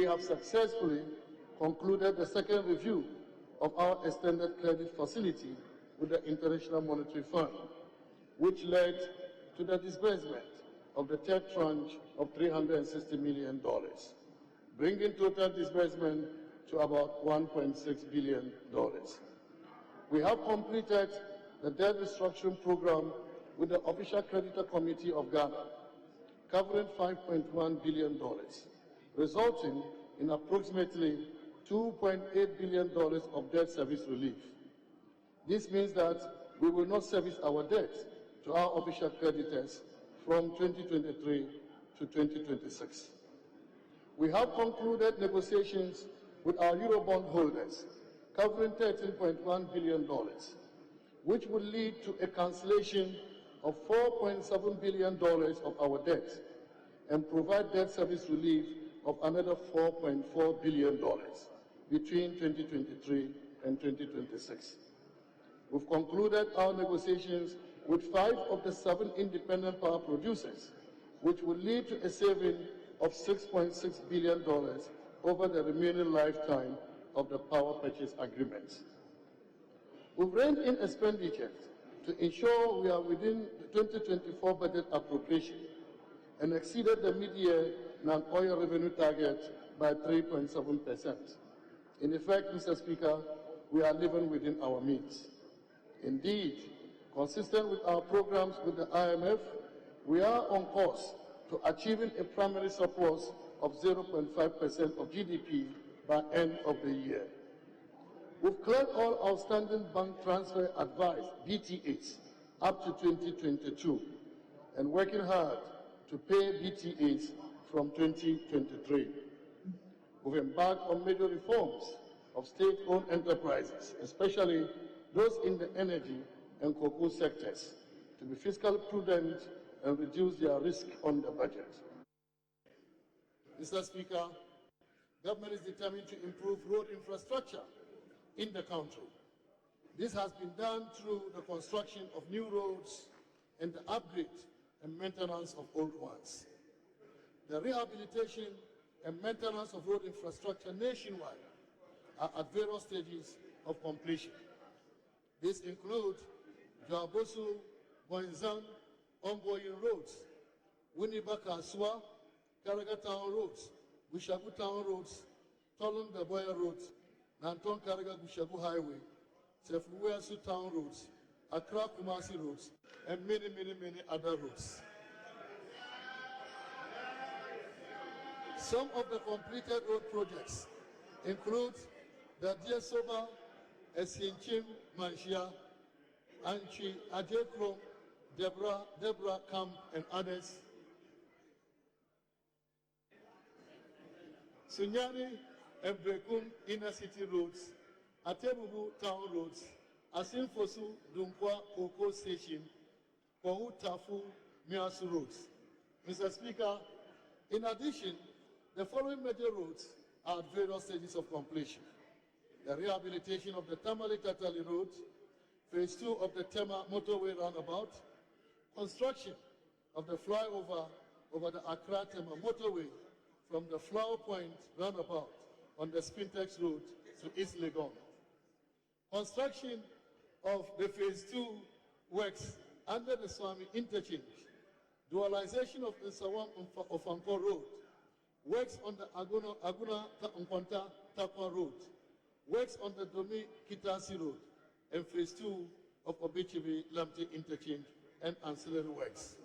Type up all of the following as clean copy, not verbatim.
we have successfully concluded the second review of our extended credit facility with the International Monetary Fund, which led to the disbursement of the third tranche of $360 million, bringing total disbursement to about $1.6 billion. We have completed the debt restructuring program with the Official Creditor Committee of Ghana, covering $5.1 billion, resulting in approximately $2.8 billion of debt service relief. This means that we will not service our debt to our official creditors from 2023 to 2026. We have concluded negotiations with our Eurobond holders, covering $13.1 billion, which will lead to a cancellation of $4.7 billion of our debt and provide debt service relief of another $4.4 billion between 2023 and 2026. We've concluded our negotiations with 5 of the 7 independent power producers, which will lead to a saving of $6.6 billion over the remaining lifetime of the power purchase agreements. We've reined in expenditures to ensure we are within the 2024 budget appropriation and exceeded the mid-year non-oil revenue target by 3.7%. In effect, Mr. Speaker, we are living within our means. Indeed, consistent with our programs with the IMF, we are on course to achieving a primary surplus of 0.5% of GDP by end of the year. We've cleared all outstanding bank transfer advice, BTAs, up to 2022, and working hard to pay BTAs from 2023. We've embarked on major reforms of state-owned enterprises, especially those in the energy and cocoa sectors, to be fiscally prudent and reduce their risk on the budget. Mr. Speaker, government is determined to improve road infrastructure in the country. This has been done through the construction of new roads and the upgrade and maintenance of old ones. The rehabilitation and maintenance of road infrastructure nationwide are at various stages of completion. These include Jabosu, Boinzan, ongoing roads, Winneba Kasua, Karaga Town roads, Bushabu Town roads, Tolon Daboya roads, Nanton Karaga Bushabu Highway, Sefuwesu Town roads, Accra Kumasi roads, and many other roads. Some of the completed road projects include the Diasoba, Esienchim, Manshia, Anchi, Ajekro, Debra Camp, and others. Sunyani and Brekum inner city roads, Atebubu town roads, Asinfosu, Dunkwa, Koko station, Kwahu Tafu, Miasu roads. Mr. Speaker, in addition, the following major roads are at various stages of completion. The rehabilitation of the Tamale-Tatali Road, Phase 2 of the Tema Motorway Roundabout, construction of the flyover over the Accra-Tema Motorway from the Flower Point Roundabout on the Spintex Road to East Legon. Construction of the Phase 2 works under the Swami Interchange, dualization of the Sawam Ofanko Road, works on the Aguna Nkwanta Takwa Road, works on the Domi Kitasi Road, and Phase 2 of Obichibi Lamte Interchange and ancillary works.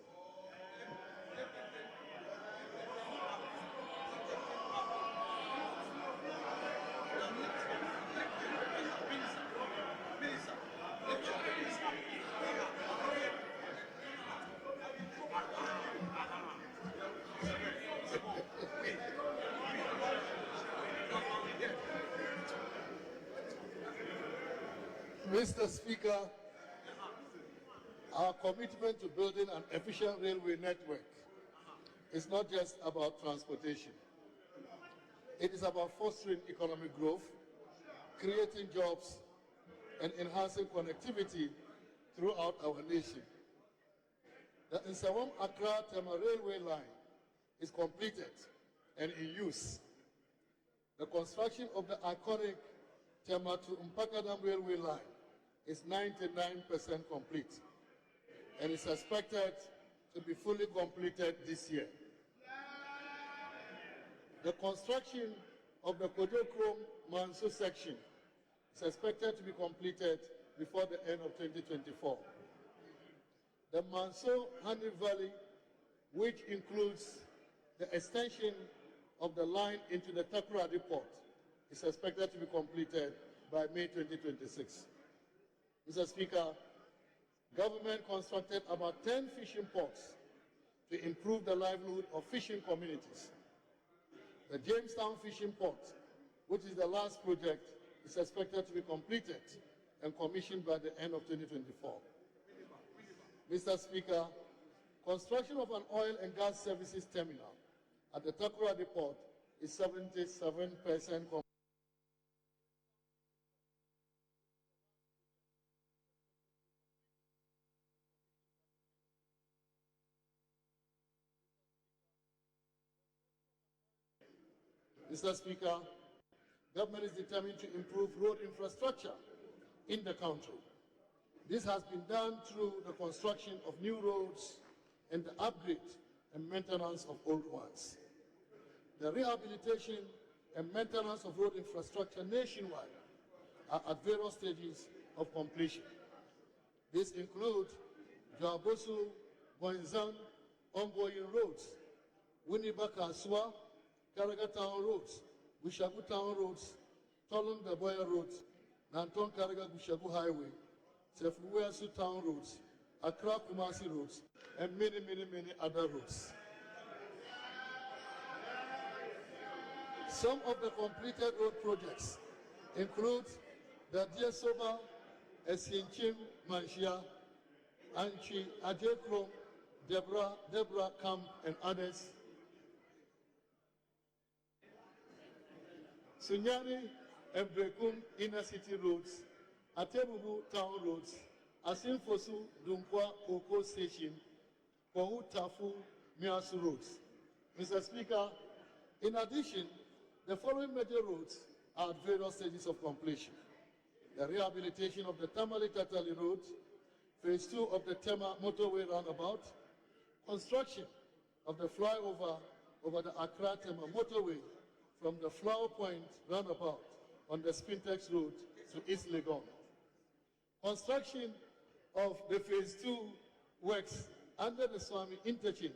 Mr. Speaker, our commitment to building an efficient railway network is not just about transportation. It is about fostering economic growth, creating jobs, and enhancing connectivity throughout our nation. The Nsawam-Accra-Tema railway line is completed and in use. The construction of the iconic Tema to Mpakadam railway line is 99% complete and is expected to be fully completed this year. The construction of the Kojo-Krom-Manso section is expected to be completed before the end of 2024. The Manso-Hani Valley, which includes the extension of the line into the Takoradi port, is expected to be completed by May 2026. Mr. Speaker, government constructed about 10 fishing ports to improve the livelihood of fishing communities. The Jamestown Fishing Port, which is the last project, is expected to be completed and commissioned by the end of 2024. Mr. Speaker, construction of an oil and gas services terminal at the Takoradi port is 77% complete. Mr. Speaker, government is determined to improve road infrastructure in the country. This has been done through the construction of new roads and the upgrade and maintenance of old ones. The rehabilitation and maintenance of road infrastructure nationwide are at various stages of completion. These include Joabosu, Goinzan, ongoing roads, Winneba-Kansua, Karaga Town roads, Gushagu Town roads, Tolum Daboya roads, Nanton Karaga Gushagu Highway, Sefuweasu Town roads, Accra Kumasi roads, and many other roads. Some of the completed road projects include the Diesoba, Esinchim, Manshia, Anchi, Ajekro, Debra Camp, and others. Sunyani and Brekum inner city roads, Atebubu town roads, Asinfosu, Dunkwa, Koko station, Kwahu Tafu, Miasu roads. Mr. Speaker, in addition, the following major roads are at various stages of completion. The rehabilitation of the Tamale-Tatali Road, phase 2 of the Tema motorway roundabout, construction of the flyover over the Accra-Tema motorway from the Flower Point roundabout on the Spintex Road to East Legon. Construction of the phase 2 works under the Swami interchange,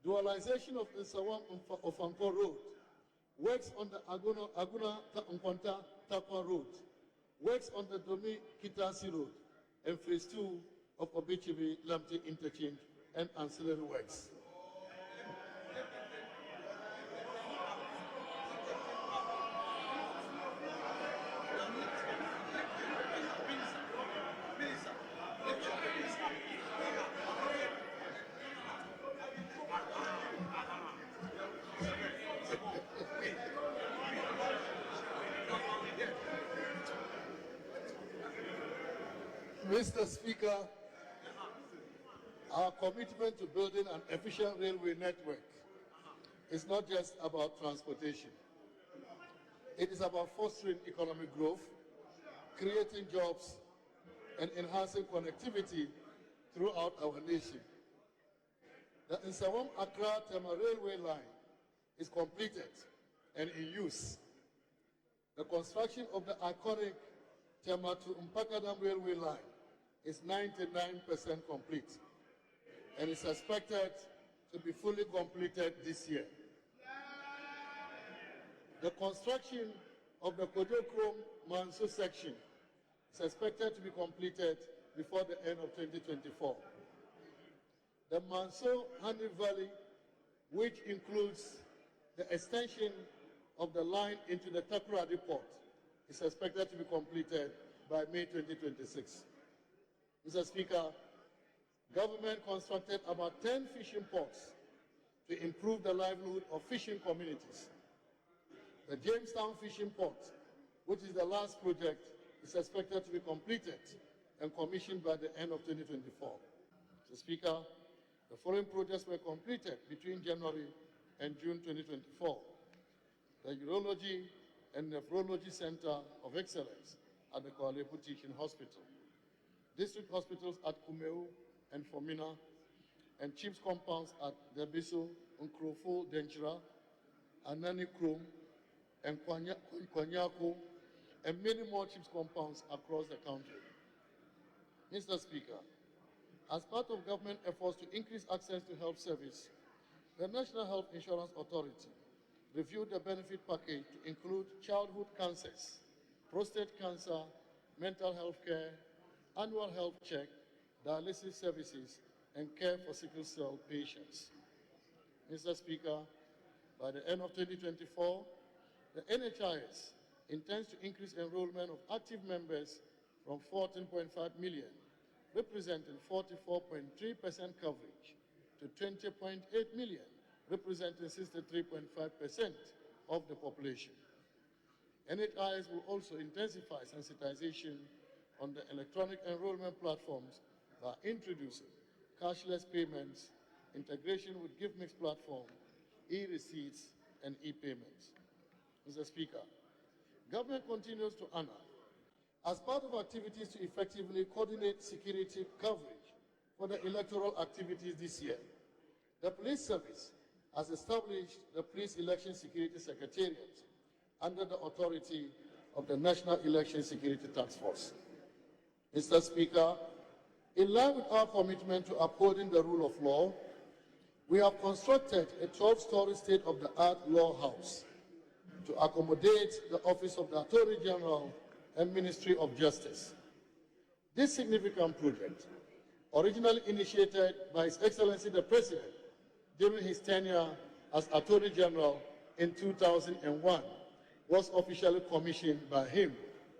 dualization of the Sawam of Anko Road, works on the Aguna Nkwanta Takwa Road, works on the Domi Kitasi Road, and phase 2 of Obichibi Lamte interchange and ancillary works. Mr. Speaker, our commitment to building an efficient railway network is not just about transportation. It is about fostering economic growth, creating jobs, and enhancing connectivity throughout our nation. The Nsawam-Accra-Tema railway line is completed and in use. The construction of the iconic Tema to Mpakadam railway line is 99% complete and is expected to be fully completed this year. The construction of the Kojo-Krom-Manso section is expected to be completed before the end of 2024. The Manso-Hani Valley, which includes the extension of the line into the Takoradi port, is expected to be completed by May 2026. Mr. Speaker, government constructed about 10 fishing ports to improve the livelihood of fishing communities. The Jamestown Fishing Port, which is the last project, is expected to be completed and commissioned by the end of 2024. Mr. Speaker, the following projects were completed between January and June 2024. the Urology and Nephrology Center of Excellence at the Korle-Bu Teaching Hospital, district hospitals at Kumeu and Fomina, and CHIPS compounds at Debiso, Nkrofo, Denchira, Anani Krom, and Kwanyako, and many more CHIPS compounds across the country. Mr. Speaker, as part of government efforts to increase access to health service, the National Health Insurance Authority reviewed the benefit package to include childhood cancers, prostate cancer, mental health care, annual health check, dialysis services, and care for sickle cell patients. Mr. Speaker, by the end of 2024, the NHIS intends to increase enrollment of active members from 14.5 million, representing 44.3% coverage, to 20.8 million, representing 63.5% of the population. NHIS will also intensify sensitization on the electronic enrollment platforms by introducing cashless payments, integration with GiveMix platform, e-receipts, and e-payments. Mr. Speaker, government continues to honor, as part of activities to effectively coordinate security coverage for the electoral activities this year, the Police Service has established the Police Election Security Secretariat under the authority of the National Election Security Task Force. Mr. Speaker, in line with our commitment to upholding the rule of law, we have constructed a 12-story state-of-the-art law house to accommodate the Office of the Attorney General and Ministry of Justice. This significant project, originally initiated by His Excellency the President during his tenure as Attorney General in 2001, was officially commissioned by him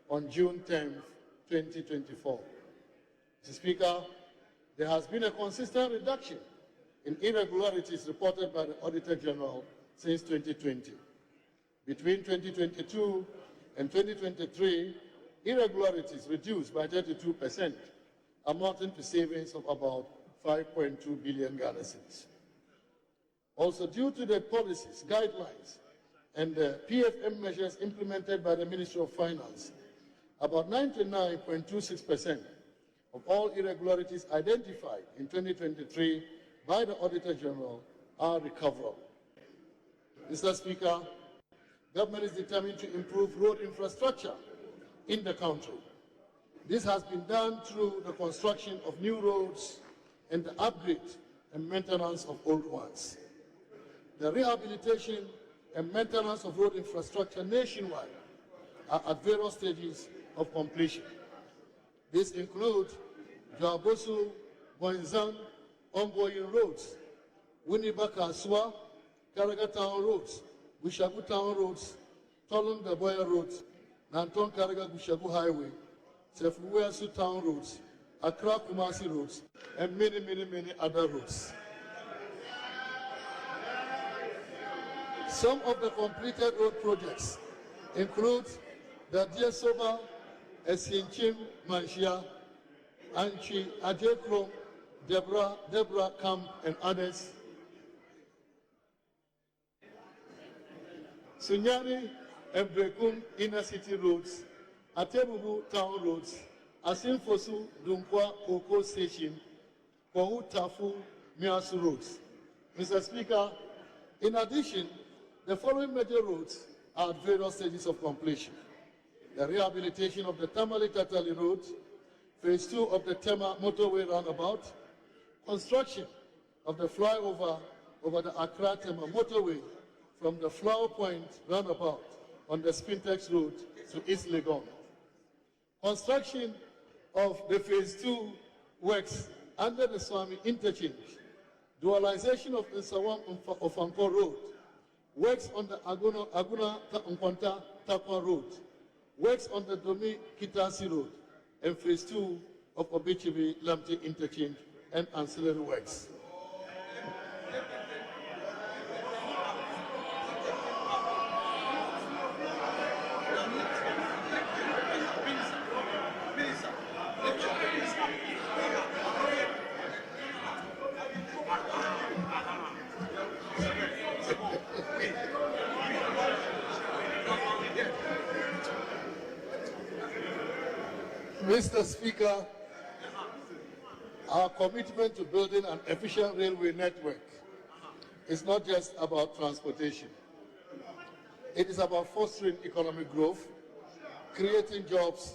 on June 10, 2024. Mr. Speaker, there has been a consistent reduction in irregularities reported by the Auditor General since 2020. Between 2022 and 2023, irregularities reduced by 32%, amounting to savings of about 5.2 billion Ghana cedis. Also, due to the policies, guidelines, and the PFM measures implemented by the Ministry of Finance, about 99.26% of irregularities irregularities identified in 2023 by the Auditor General are recoverable. Mr. Speaker, government is determined to improve road infrastructure in the country. This has been done through the construction of new roads and the upgrade and maintenance of old ones. The rehabilitation and maintenance of road infrastructure nationwide are at various stages of completion. This includes Joabosu, Boinzan, ongoing roads, Winneba Kaswa, Karaga Town roads, Bushabu Town roads, Tolon Daboya roads, Nanton Karaga Bushabu Highway, Sefuwesu Town roads, Accra Kumasi roads, and many other roads. Some of the completed road projects include the Diesoba, Esinchim, Manshia, Anchi, Adekrom, Deborah Camp, and others. Sunyani and Brekum inner city roads, Atebubu town roads, Asinfosu, Dunkwa, Koko station, Kwahu Tafu, Miasu roads. Mr. Speaker, in addition, the following major roads are at various stages of completion: the rehabilitation of the Tamale-Tatali Road, phase 2 of the Tema motorway roundabout, construction of the flyover over the Accra-Tema motorway from the Flower Point roundabout on the Spintex Road to East Legon, construction of the phase 2 works under the Swami interchange, dualization of the Sawam Ofanko Road, works on the Aguna Nkwanta Takwa Road, works on the Domi Kitasi Road, and phase 2 of Obichibi Lamte interchange and ancillary works. Mr. Speaker, our commitment to building an efficient railway network is not just about transportation. It is about fostering economic growth, creating jobs,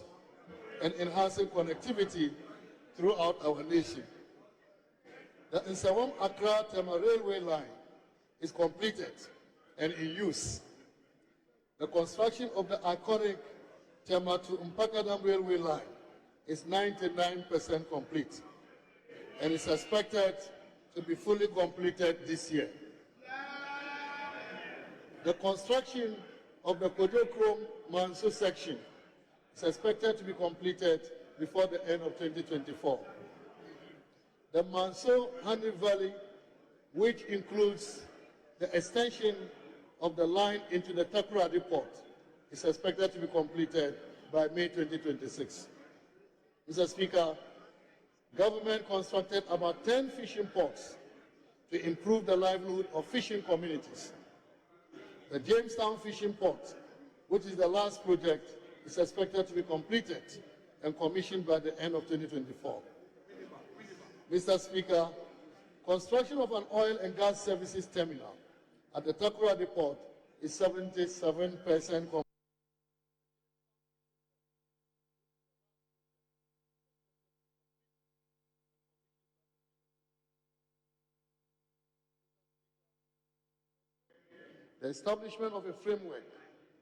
and enhancing connectivity throughout our nation. The Nsawam-Accra-Tema railway line is completed and in use. The construction of the iconic Tema to Mpakadam railway line is 99% complete and is expected to be fully completed this year. The construction of the Kodokrom-Manso section is expected to be completed before the end of 2024. The Manso-Hani Valley, which includes the extension of the line into the Takoradi port, is expected to be completed by May 2026. Mr. Speaker, government constructed about 10 fishing ports to improve the livelihood of fishing communities. The Jamestown Fishing Port, which is the last project, is expected to be completed and commissioned by the end of 2024. Mr. Speaker, construction of an oil and gas services terminal at the Takoradi port is 77% complete. The establishment of a framework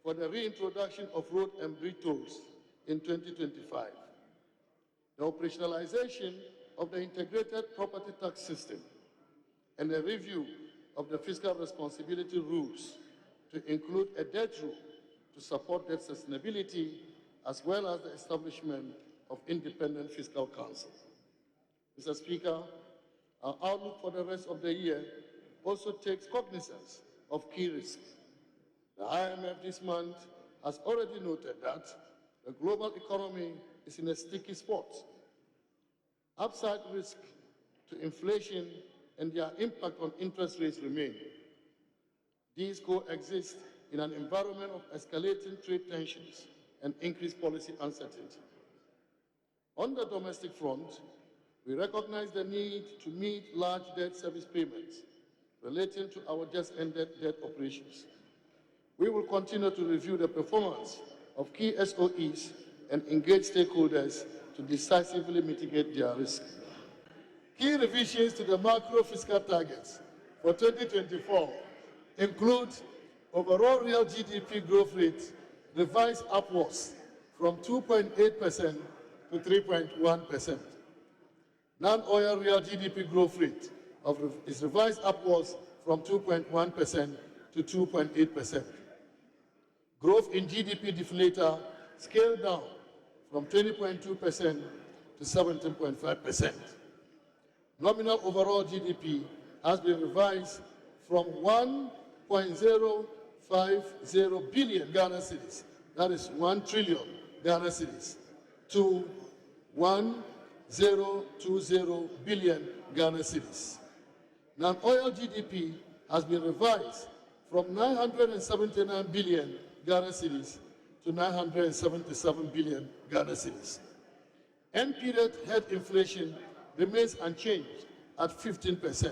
for the reintroduction of road and bridge tolls in 2025. The operationalization of the integrated property tax system and a review of the fiscal responsibility rules to include a debt rule to support debt sustainability, as well as the establishment of independent fiscal council. Mr. Speaker, our outlook for the rest of the year also takes cognizance of key risks. The IMF this month has already noted that the global economy is in a sticky spot. Upside risk to inflation and their impact on interest rates remain. These coexist in an environment of escalating trade tensions and increased policy uncertainty. On the domestic front, we recognize the need to meet large debt service payments relating to our just-ended debt operations. We will continue to review the performance of key SOEs and engage stakeholders to decisively mitigate their risk. Key revisions to the macro fiscal targets for 2024 include overall real GDP growth rate revised upwards from 2.8% to 3.1%. Non-oil real GDP growth rate is revised upwards from 2.1% to 2.8%. Growth in GDP deflator scaled down from 20.2% to 17.5%. Nominal overall GDP has been revised from 1.050 billion Ghana cedis, that is 1 trillion Ghana cedis, to 1.020 billion Ghana cedis. Non-oil GDP has been revised from 979 billion Ghana cedis to 977 billion Ghana cedis. End period head inflation remains unchanged at 15%.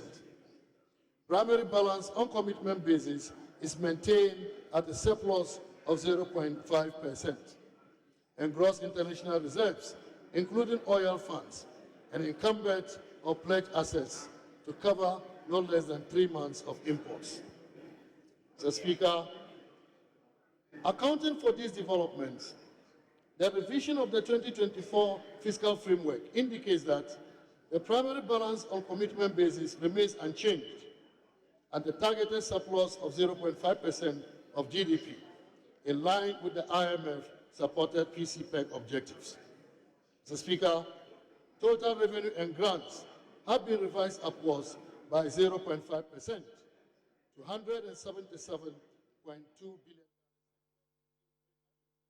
Primary balance on commitment basis is maintained at a surplus of 0.5%. And gross international reserves, including oil funds and incumbent or pledged assets, to cover no less than 3 months of imports. Mr. Speaker, accounting for these developments, the revision of the 2024 fiscal framework indicates that the primary balance on commitment basis remains unchanged at the targeted surplus of 0.5% of GDP, in line with the IMF-supported PCPEC objectives. Mr. Speaker, total revenue and grants have been revised upwards by 0.5% to 177.2 billion.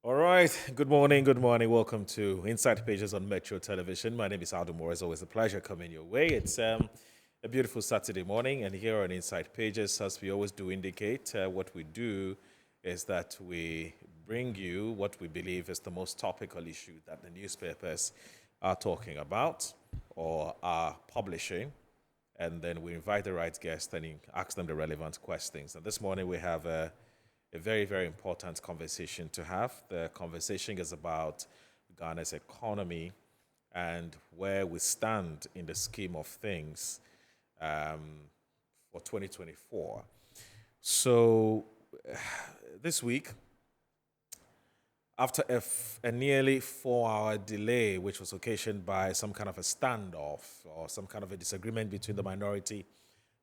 All right. Good morning. Good morning. Welcome to Inside Pages on Metro Television. My name is Aldo Moore. It's always a pleasure coming your way. It's a beautiful Saturday morning, and here on Inside Pages, as we always do indicate, what we do is that we bring you what we believe is the most topical issue that the newspapers are talking about or are publishing. And then we invite the right guests and ask them the relevant questions. And this morning we have a very, very important conversation to have. The conversation is about Ghana's economy and where we stand in the scheme of things for 2024. So this week, after a nearly 4-hour delay, which was occasioned by some kind of a standoff or some kind of a disagreement between the minority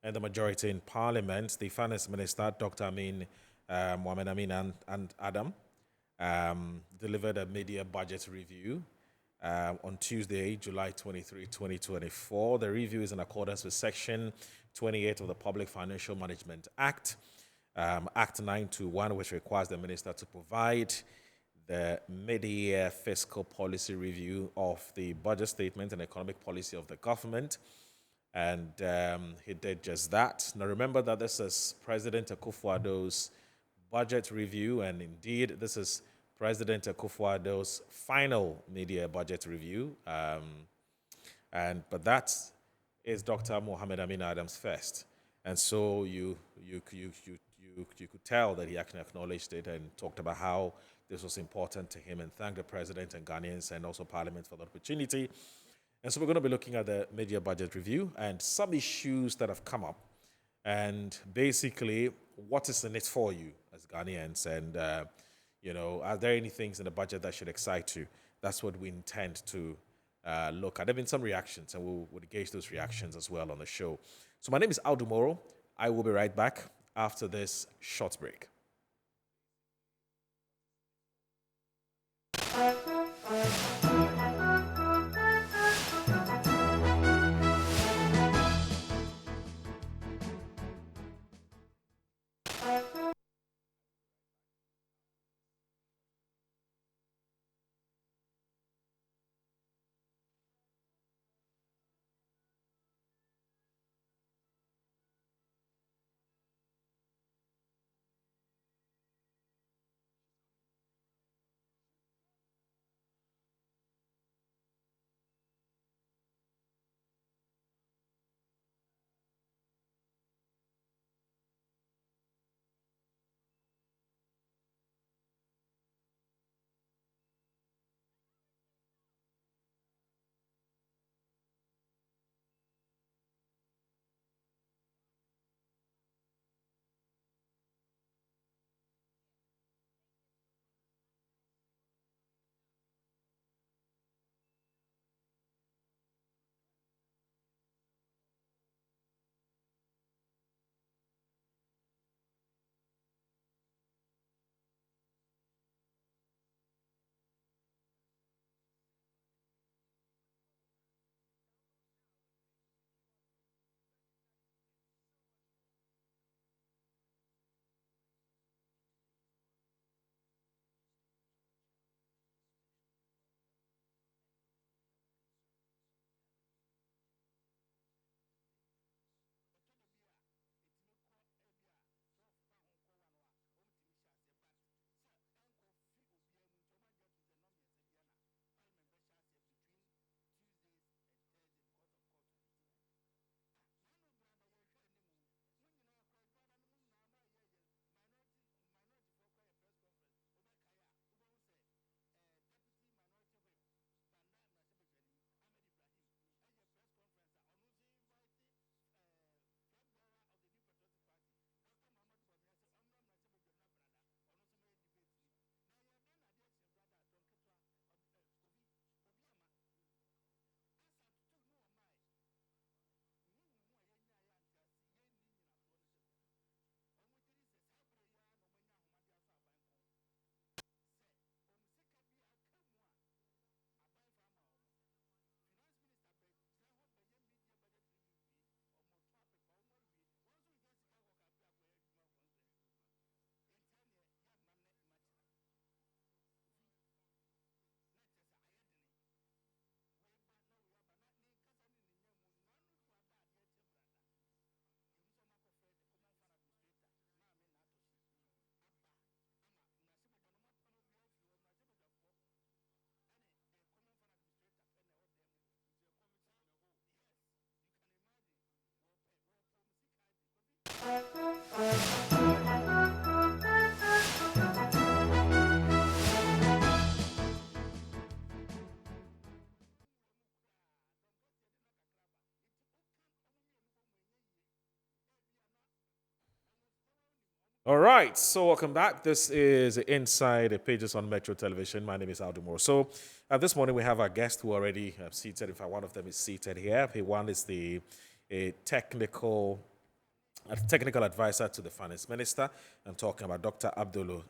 and the majority in Parliament, the Finance Minister, Dr. Amin Mohamed Amin and Adam, delivered a mid-year budget review on Tuesday, July 23, 2024. The review is in accordance with Section 28 of the Public Financial Management Act, Act 921, which requires the minister to provide the mid-year fiscal policy review of the budget statement and economic policy of the government. And he did just that. Now remember that this is President Akufo-Addo's budget review, and indeed this is President Akufo-Addo's final mid-year budget review. But that is Dr. Mohamed Amin Adam's first. And so you could tell that he actually acknowledged it and talked about how this was important to him and thanked the president and Ghanaians and also Parliament for the opportunity. And so we're going to be looking at the mid-year budget review and some issues that have come up and basically what is in it for you as Ghanaians and, are there any things in the budget that should excite you? That's what we intend to look at. There have been some reactions and we'll gauge those reactions as well on the show. So my name is Aldo Moro. I will be right back after this short break. All right, so welcome back. This is Inside the Pages on Metro Television. My name is Aldo Moore. So this morning we have our guest who already seated. In fact, one of them is seated here. One is the a technical advisor to the finance minister. I'm talking about Dr. Abudu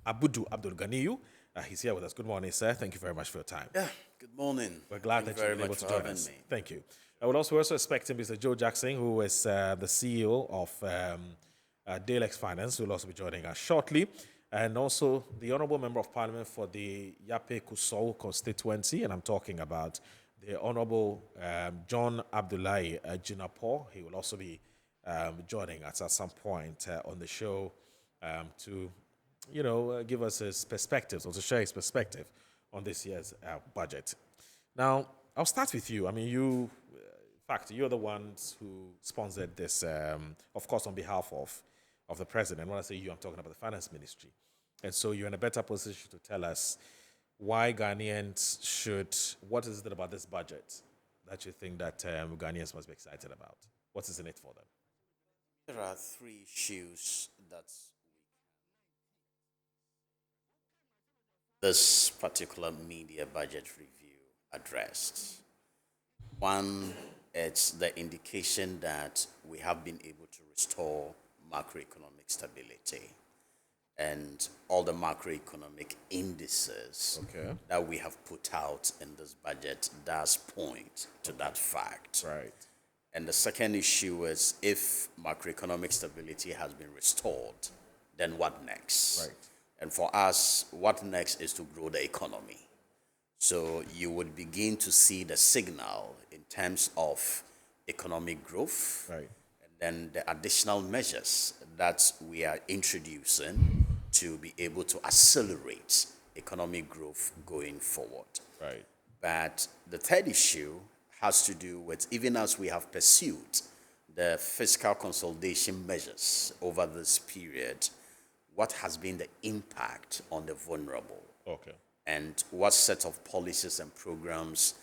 Abdul Ganiyu. He's here with us. Good morning, sir. Thank you very much for your time. Yeah, good morning. We're glad Thank that you you've very been able much to for join having us. me. Thank you. I would also expect Mr. Joe Jackson, who is the CEO of Dalex Finance, who will also be joining us shortly. And also the Honorable Member of Parliament for the Yape Kusau constituency, and I'm talking about the Honorable John Abdullahi Jinapor. He will also be joining us at some point on the show to, give us his perspectives or to share his perspective on this year's budget. Now, I'll start with you. I mean, in fact, you're the ones who sponsored this, of course, on behalf of the president. When I say you, I'm talking about the finance ministry. And so you're in a better position to tell us why Ghanaians what is it about this budget that you think that Ghanaians must be excited about? What is in it for them? There are three issues that this particular media budget review addressed. One, it's the indication that we have been able to restore macroeconomic stability. And all the macroeconomic indices that we have put out in this budget does point to that fact. Right. And the second issue is if macroeconomic stability has been restored, then what next? Right. And for us, what next is to grow the economy. So you would begin to see the signal in terms of economic growth. Right. And then the additional measures that we are introducing to be able to accelerate economic growth going forward. Right. But the third issue has to do with, even as we have pursued the fiscal consolidation measures over this period, what has been the impact on the vulnerable? Okay. And what set of policies and programs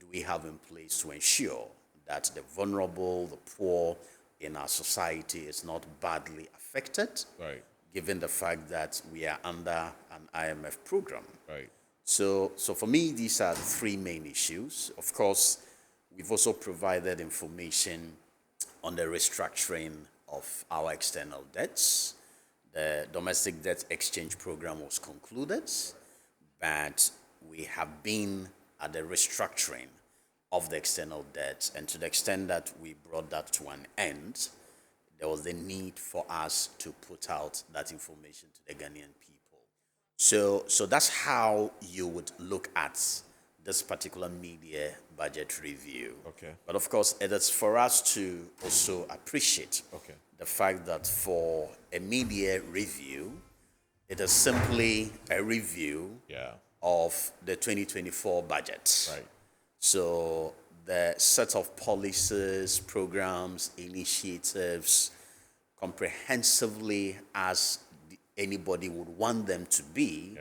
do we have in place to ensure that the vulnerable, the poor in our society is not badly affected, Right. given the fact that we are under an IMF program? Right. So for me, these are the three main issues. Of course, we've also provided information on the restructuring of our external debts. The domestic debt exchange program was concluded, but we have been at the restructuring of the external debt, and to the extent that we brought that to an end, there was the need for us to put out that information to the Ghanaian people. So that's how you would look at this particular media budget review. Okay. But of course, it is for us to also appreciate the fact that for a media review, it is simply a review of the 2024 budget. Right. So the set of policies, programs, initiatives, comprehensively as anybody would want them to be,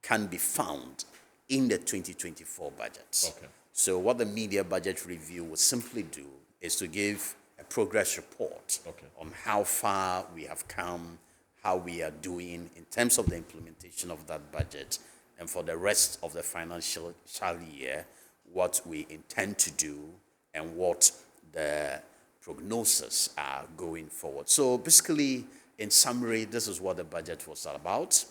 can be found in the 2024 budget. Okay. So what the media budget review would simply do is to give a progress report on how far we have come, how we are doing in terms of the implementation of that budget, and for the rest of the financial year, what we intend to do and what the prognosis are going forward. So basically, in summary, this is what the budget was all about.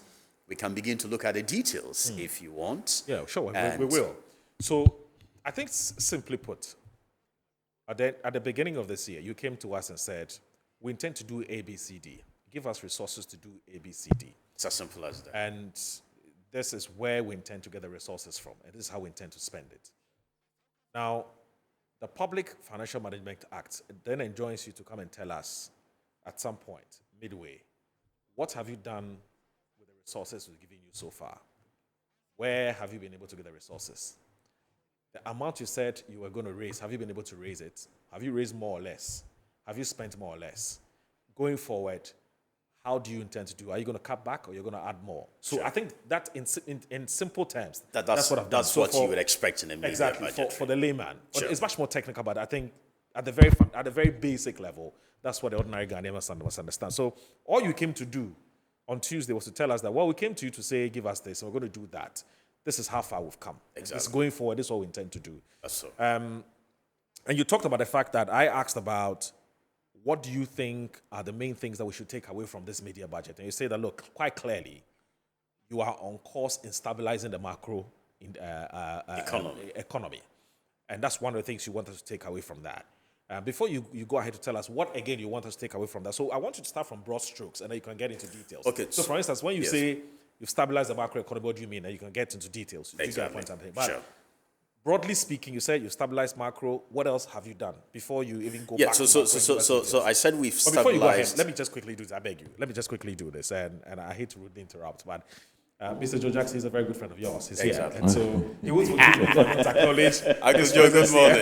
We can begin to look at the details if you want. Yeah, sure, we And- will. So I think simply put, at the beginning of this year, you came to us and said, we intend to do A, B, C, D. Give us resources to do A, B, C, D. It's as simple as that. And this is where we intend to get the resources from, and this is how we intend to spend it. Now, the Public Financial Management Act then enjoins you to come and tell us at some point, midway, what have you done with the resources we've given you so far? Where have you been able to get the resources? The amount you said you were going to raise, have you been able to raise it? Have you raised more or less? Have you spent more or less? Going forward, how do you intend to do? Are you going to cut back or you're going to add more? So I think that in simple terms, that's what I've done. That's So what you would expect in a media exactly budget. for the layman. Sure. It's much more technical, but I think at the very basic level, that's what the ordinary Ghanaian must understand. So all you came to do on Tuesday was to tell us that, well, we came to you to say, give us this, and we're going to do that. This is how far we've come. Exactly. It's going forward. This is what we intend to do. That's so. And you talked about the fact that I asked about what do you think are the main things that we should take away from this media budget? And you say that, look, quite clearly, you are on course in stabilizing the macro economy. And that's one of the things you want us to take away from that. Before you go ahead to tell us what, again, you want us to take away from that. So I want you to start from broad strokes, and then you can get into details. Okay. So, for instance, when you Yes. say you've stabilized the macro economy, what do you mean? And you can get into details. You get my point, Exactly. but Sure. broadly speaking, you said you've stabilized macro. What else have you done before you even go Yeah, back so to so macro so and so give us so, details? so I said we've But before you go ahead, stabilized. let me just quickly do this. I beg you. Let me just quickly do this. And I hate to rudely interrupt, but Mr. Joe Jackson is a very good friend of yours. He's Exactly. here. And so he wants to acknowledge. Uncle Joe, good morning.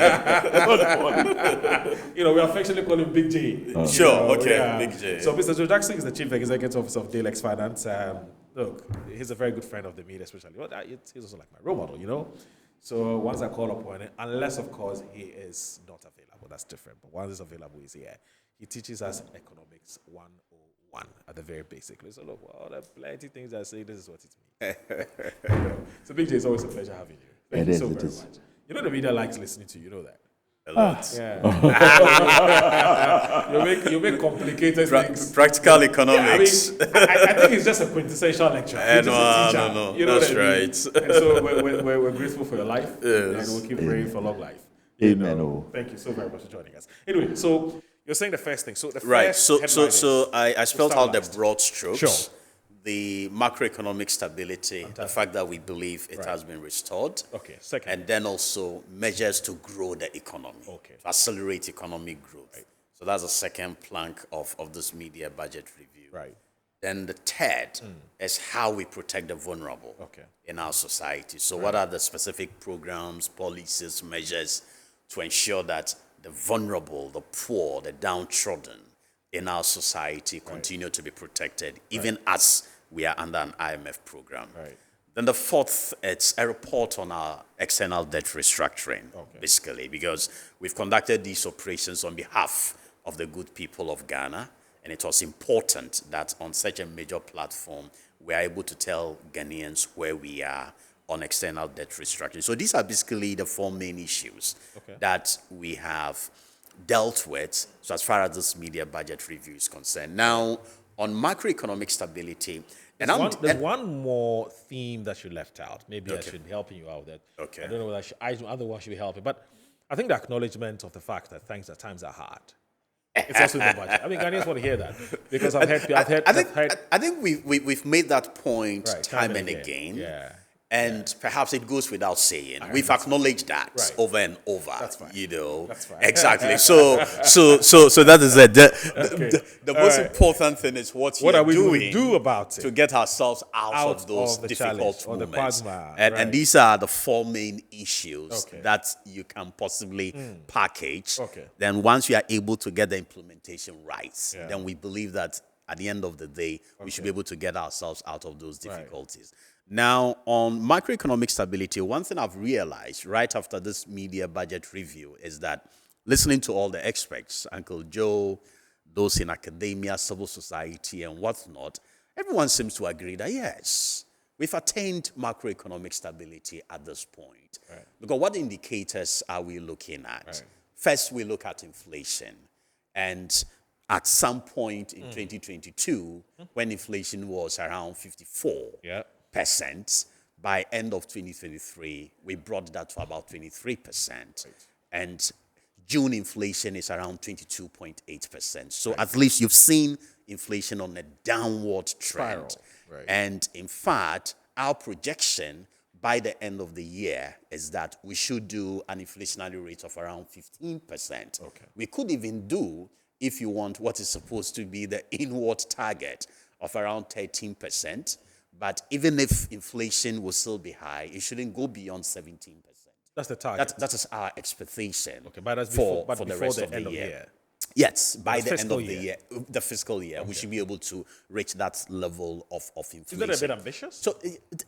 We affectionately call him Big J. Sure, okay, Big J. So Mr. Joe Jackson is the Chief Executive Officer of Dalex Finance. Look, he's a very good friend of the media, especially. Well, he's also like my role model, So once I call upon him, unless, of course, he is not available, that's different. But once he's available, he's here. He teaches us Economics 101 at the very basic level. So look, there are plenty of things I say, this is what it means. So Big J, it's always a pleasure having you. Thank you so very much. The media likes listening to you, you know that. A lot. Yeah. you make complicated things. Practical economics. I think it's just a quintessential lecture. You're just a teacher. No. You know That's what I mean? right. And so we're grateful for your life. Yes. And we'll keep praying for long life. Amen. Thank you so very much for joining us. Anyway, so you're saying the first thing. So the Right. first So headline so I spelled out the stabilized. broad strokes. Sure. The macroeconomic stability, the fact that we believe it has been restored. Okay, second. And then also measures to grow the economy. Okay. To accelerate economic growth. So that's the second plank of this media budget review. Right. Then the third is how we protect the vulnerable Okay. in our society. So what are the specific programs, policies, measures to ensure that the vulnerable, the poor, the downtrodden in our society continue to be protected, even as we are under an IMF program. Right. Then the fourth, it's a report on our external debt restructuring, basically, because we've conducted these operations on behalf of the good people of Ghana, and it was important that on such a major platform, we are able to tell Ghanaians where we are on external debt restructuring. So these are basically the four main issues that we have dealt with, so as far as this media budget review is concerned. Now, on macroeconomic stability, There's one more theme that you left out. Maybe I should be helping you out with that. Okay. I don't know whether otherwise should be helping, but I think the acknowledgement of the fact that things at times are hard. It's also in the budget. I mean, Ghanaians want to hear that because I've heard. I think we've made that point Right, time and again. Yeah. And perhaps it goes without saying. We've acknowledged that Right. over and over. That's fine. That's fine. Exactly. So that is it. The most important thing is what What you're are we going doing to do about it? to get ourselves out of those of the difficult challenge or the moments. quagmire, And right. these are the four main issues Okay. that you can possibly package. Okay. Then once you are able to get the implementation right, Yeah. then we believe that at the end of the day, we should be able to get ourselves out of those difficulties. Now, on macroeconomic stability, one thing I've realized right after this media budget review is that listening to all the experts, Uncle Joe, those in academia, civil society, and whatnot, everyone seems to agree that yes, we've attained macroeconomic stability at this point. Because what indicators are we looking at? First, we look at inflation. And at some point in 2022, when inflation was around 54%, by end of 2023, we brought that to about 23%. And June inflation is around 22.8%. So at least you've seen inflation on a downward trend. Spiral, And in fact, our projection by the end of the year is that we should do an inflationary rate of around 15%. We could even do, if you want, what is supposed to be the inward target of around 13%. But even if inflation will still be high, it shouldn't go beyond 17%. That's the target. That is our expectation Okay, but that's for before the rest of end the year. Yes, by The the end of fiscal the year. year, the fiscal year, we should be able to reach that level of inflation. Is that a bit ambitious? So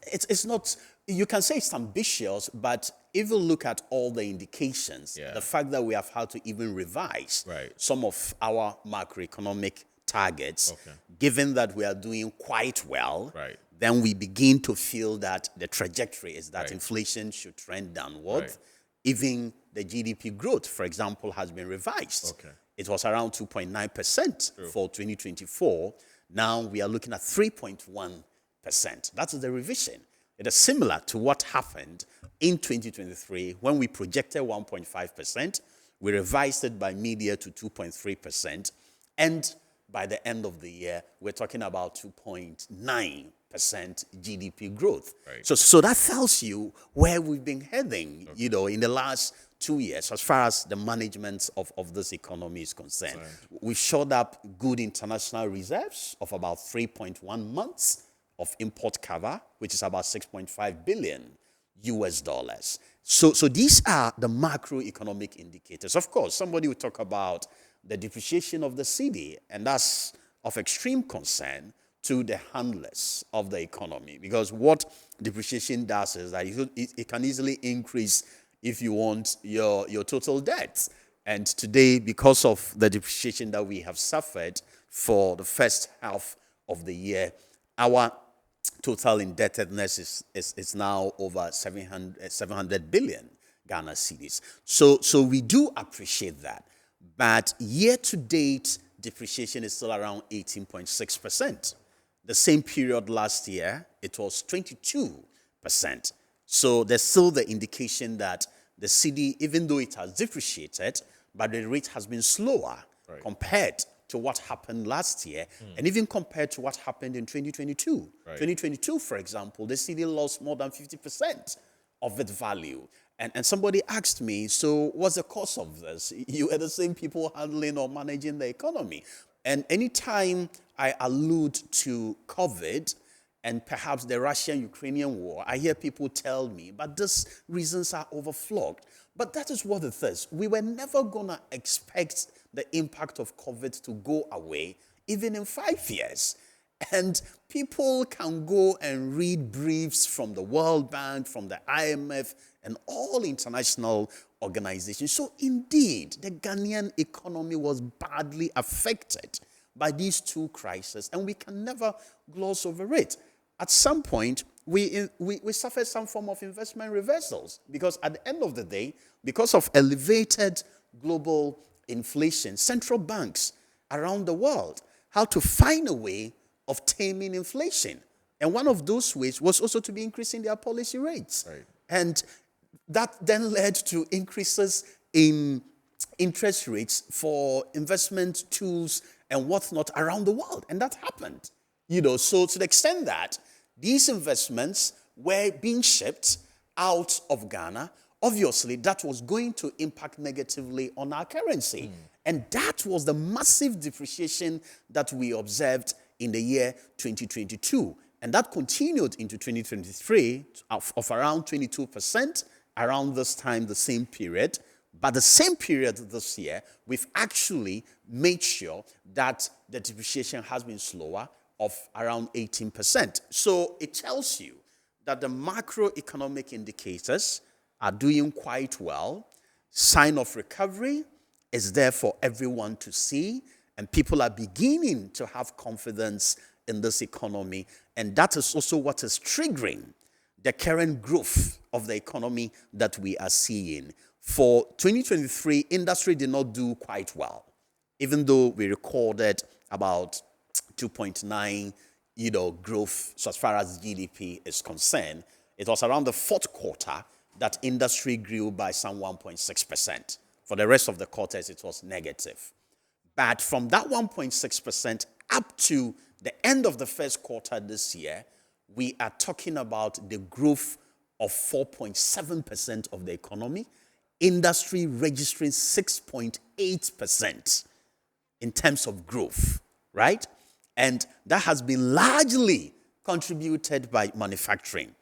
it's not, you can say it's ambitious, but if you look at all the indications, Yeah. the fact that we have had to even revise Right. some of our macroeconomic targets, Okay. given that we are doing quite well, Right. then we begin to feel that the trajectory is that Right. inflation should trend downward. Right. Even the GDP growth, for example, has been revised. Okay. It was around 2.9% for 2024. Now we are looking at 3.1%. That is the revision. It is similar to what happened in 2023 when we projected 1.5%. We revised it by mid-year to 2.3%. And by the end of the year, we're talking about 2.9% GDP growth. Right. So that tells you where we've been heading, in the last 2 years, as far as the management of this economy is concerned. We've shored up good international reserves of about 3.1 months of import cover, which is about 6.5 billion US dollars. So these are the macroeconomic indicators. Of course, somebody will talk about the depreciation of the cedi, and that's of extreme concern to the handlers of the economy, because what depreciation does is that it can easily increase, if you want, your total debt. And today, because of the depreciation that we have suffered for the first half of the year, our total indebtedness is now over 700 billion Ghana cedis. So we do appreciate that. But year-to-date depreciation is still around 18.6%. The same period last year, it was 22%. So there's still the indication that the cedi, even though it has depreciated, but the rate has been slower compared to what happened last year, and even compared to what happened in 2022. 2022, for example, the cedi lost more than 50% of its value. And somebody asked me, so what's the cause of this? You are the same people handling or managing the economy. And anytime I allude to COVID and perhaps the Russian-Ukrainian war, I hear people tell me, but these reasons are overflowed. But that is what it is. We were never going to expect the impact of COVID to go away, even in 5 years. And people can go and read briefs from the World Bank, from the IMF, and all international organizations. So indeed, the Ghanaian economy was badly affected by these two crises, and we can never gloss over it. At some point, we suffered some form of investment reversals, because at the end of the day, because of elevated global inflation, central banks around the world had to find a way of taming inflation. And one of those ways was also to be increasing their policy rates. Right. And that then led to increases in interest rates for investment tools and whatnot around the world. And that happened. So to the extent that these investments were being shipped out of Ghana, obviously that was going to impact negatively on our currency. And that was the massive depreciation that we observed in the year 2022. And that continued into 2023 of around 22%, around this time, the same period. But the same period this year, we've actually made sure that the depreciation has been slower, of around 18%. So it tells you that the macroeconomic indicators are doing quite well. Sign of recovery is there for everyone to see, and people are beginning to have confidence in this economy. And that is also what is triggering the current growth of the economy that we are seeing. For 2023, industry did not do quite well, even though we recorded about 2.9, growth. So as far as GDP is concerned, it was around the fourth quarter that industry grew by some 1.6%. For the rest of the quarters, it was negative. But from that 1.6% up to the end of the first quarter this year, we are talking about the growth of 4.7% of the economy, industry registering 6.8% in terms of growth, right? And that has been largely contributed by manufacturing.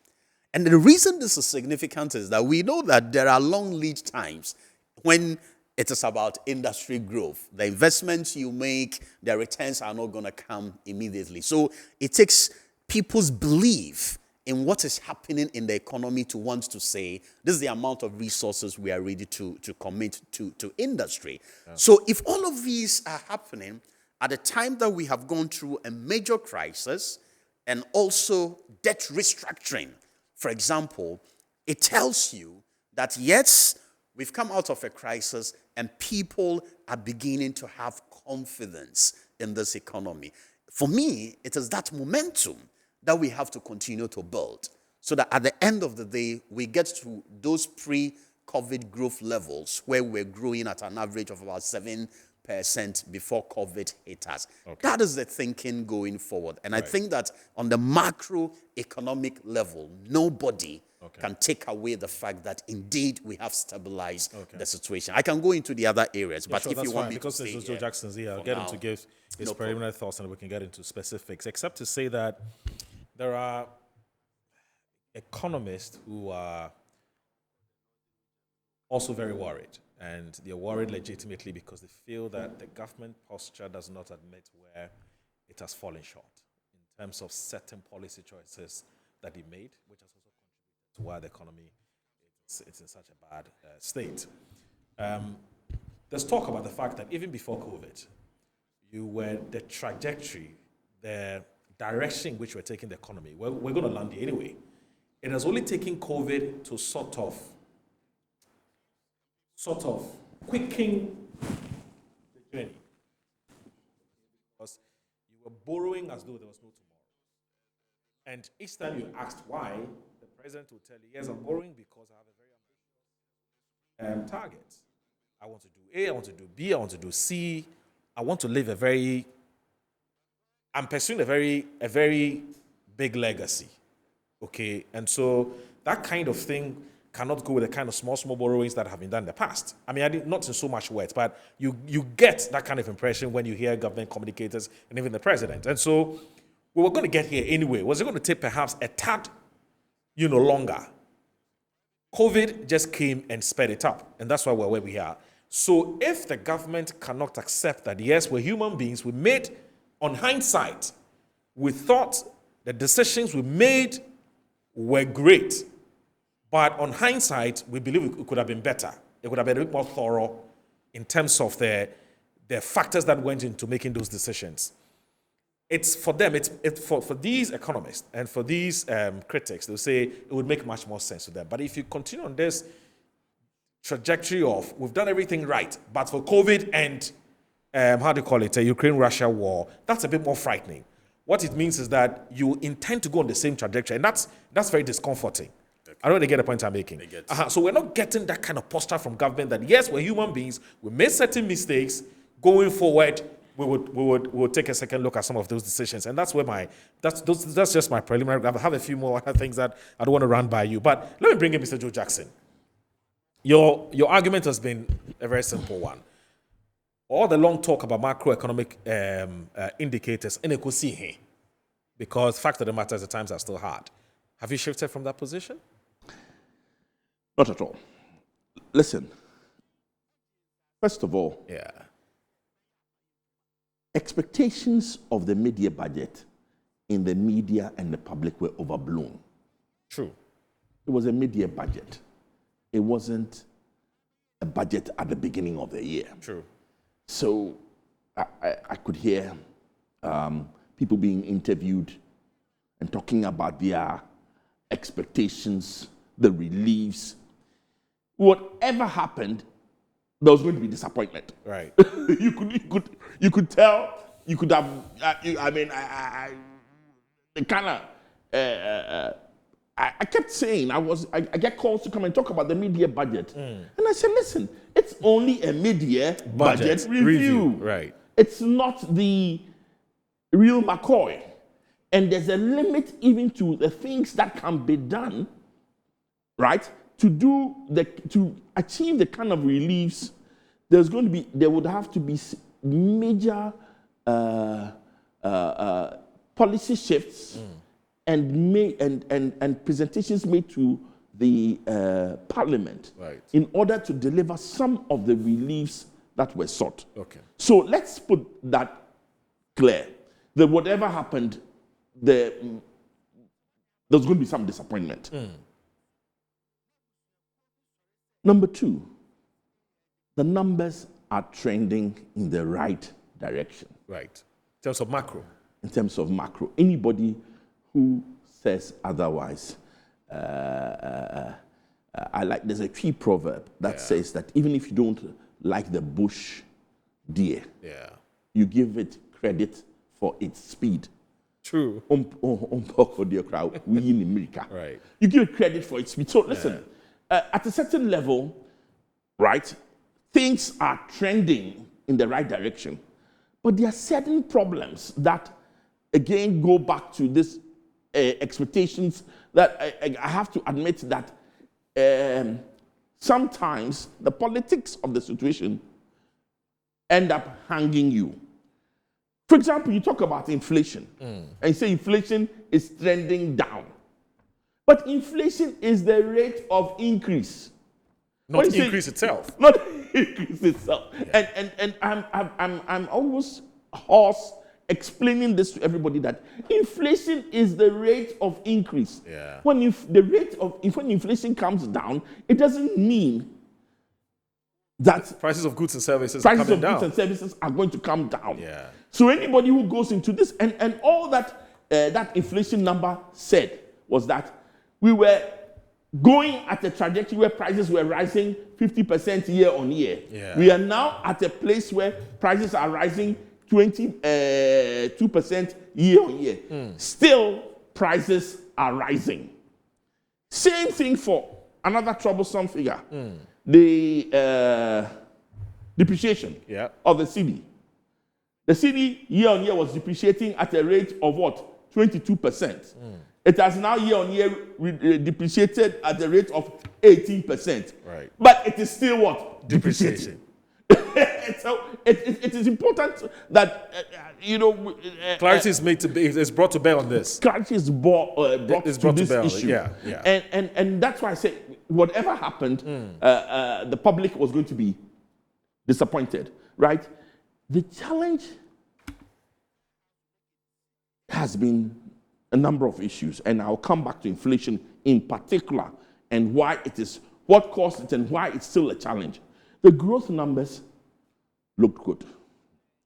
And the reason this is significant is that we know that there are long lead times when It is about industry growth. The investments you make, the returns are not going to come immediately. So it takes people's belief in what is happening in the economy to want to say, this is the amount of resources we are ready to commit to industry. Yeah. So if all of these are happening at a time that we have gone through a major crisis and also debt restructuring, for example, it tells you that yes, we've come out of a crisis and people are beginning to have confidence in this economy. For me, it is that momentum that we have to continue to build so that at the end of the day, we get to those pre-COVID growth levels where we're growing at an average of about 7% before COVID hit us. Okay. That is the thinking going forward. And right. I think that on the macroeconomic level, nobody can take away the fact that indeed we have stabilized the situation. I can go into the other areas, but sure, if you want fine, me because to stay Joe Jackson's here, I'll get him to give his preliminary thoughts and we can get into specifics, except to say that there are economists who are also very worried. And they're worried legitimately because they feel that the government posture does not admit where it has fallen short in terms of certain policy choices that it made, which has also contributed to why the economy it's in such a bad state. There's talk about the fact that even before COVID, the trajectory, the direction in which we're taking the economy, we're going to land here anyway. It has only taken COVID to sort of quicken the journey. Because you were borrowing as though there was no tomorrow. And each time you asked why, the president would tell you, yes, I'm borrowing because I have a very ambitious target. I want to do A, I want to do B, I want to do C. I want to live I'm pursuing a very big legacy. Okay? And so that kind of thing cannot go with the kind of small borrowings that have been done in the past. I mean, I did not in so much words, but you get that kind of impression when you hear government communicators and even the president. And so we were going to get here anyway. Was it going to take perhaps a tad, longer? COVID just came and sped it up, and that's why we're where we are. So if the government cannot accept that, yes, we're human beings, we made, on hindsight, we thought the decisions we made were great. But on hindsight, we believe it could have been better. It could have been a bit more thorough in terms of the factors that went into making those decisions. It's for them, it's for these economists and for these critics, they'll say it would make much more sense to them. But if you continue on this trajectory of, we've done everything right, but for COVID and, a Ukraine-Russia war, that's a bit more frightening. What it means is that you intend to go on the same trajectory, and that's very discomforting. I don't really get the point I'm making. So we're not getting that kind of posture from government that, yes, we're human beings, we made certain mistakes, going forward, we would take a second look at some of those decisions. And that's where that's just my preliminary. I have a few more other things that I don't want to run by you. But let me bring in Mr. Joe Jackson. Your argument has been a very simple one. All the long talk about macroeconomic indicators, and you see here, because the fact of the matter is the times are still hard. Have you shifted from that position? Not at all. Listen, first of all, expectations of the media budget in the media and the public were overblown. True. It was a media budget. It wasn't a budget at the beginning of the year. True. So I could hear people being interviewed and talking about their expectations, the reliefs. Whatever happened, there was going to be disappointment. Right. you could tell. You could have. I kept saying I get calls to come and talk about the media budget, and I said, listen, it's only a media budget review. Right. It's not the real McCoy, and there's a limit even to the things that can be done, right? To achieve the kind of reliefs, there would have to be major policy shifts and presentations made to the parliament Right. in order to deliver some of the reliefs that were sought. Okay. So let's put that clear. That whatever happened, there's going to be some disappointment. Number two, the numbers are trending in the right direction Right. In terms of macro. in terms of macro. Anybody who says otherwise, there's a key proverb that says that even if you don't like the bush deer, Yeah. you give it credit for its speed. True. Right. You give it credit for its speed. So listen, at a certain level, right, things are trending in the right direction. But there are certain problems that, again, go back to this expectations that I have to admit that sometimes the politics of the situation end up hanging you. For example, you talk about inflation and you say inflation is trending down. But inflation is the rate of increase. Not When you say- increase itself. Not increase itself. And I'm almost hoarse explaining this to everybody that inflation is the rate of increase. Yeah. When inflation comes down, it doesn't mean that Prices of goods and services are prices coming of down. goods and services are going to come down. Yeah. So anybody who goes into this, and all that that inflation number said was that we were going at a trajectory where prices were rising 50% year on year. Yeah. We are now at a place where prices are rising 2% year on year. Still, prices are rising. Same thing for another troublesome figure. The depreciation Yeah. of the cedi. The cedi year on year was depreciating at a rate of what? 22%. It has now year on year depreciated at the rate of 18%. Right. But it is still what? Depreciation. So it is important that, Clarity is made to be, is brought to bear on this. clarity is brought It's to brought to this bear on it, issue. yeah, yeah. And that's why I say whatever happened, the public was going to be disappointed, right? The challenge has been a number of issues, and I'll come back to inflation in particular and why it is, what caused it, and why it's still a challenge. The growth numbers looked good.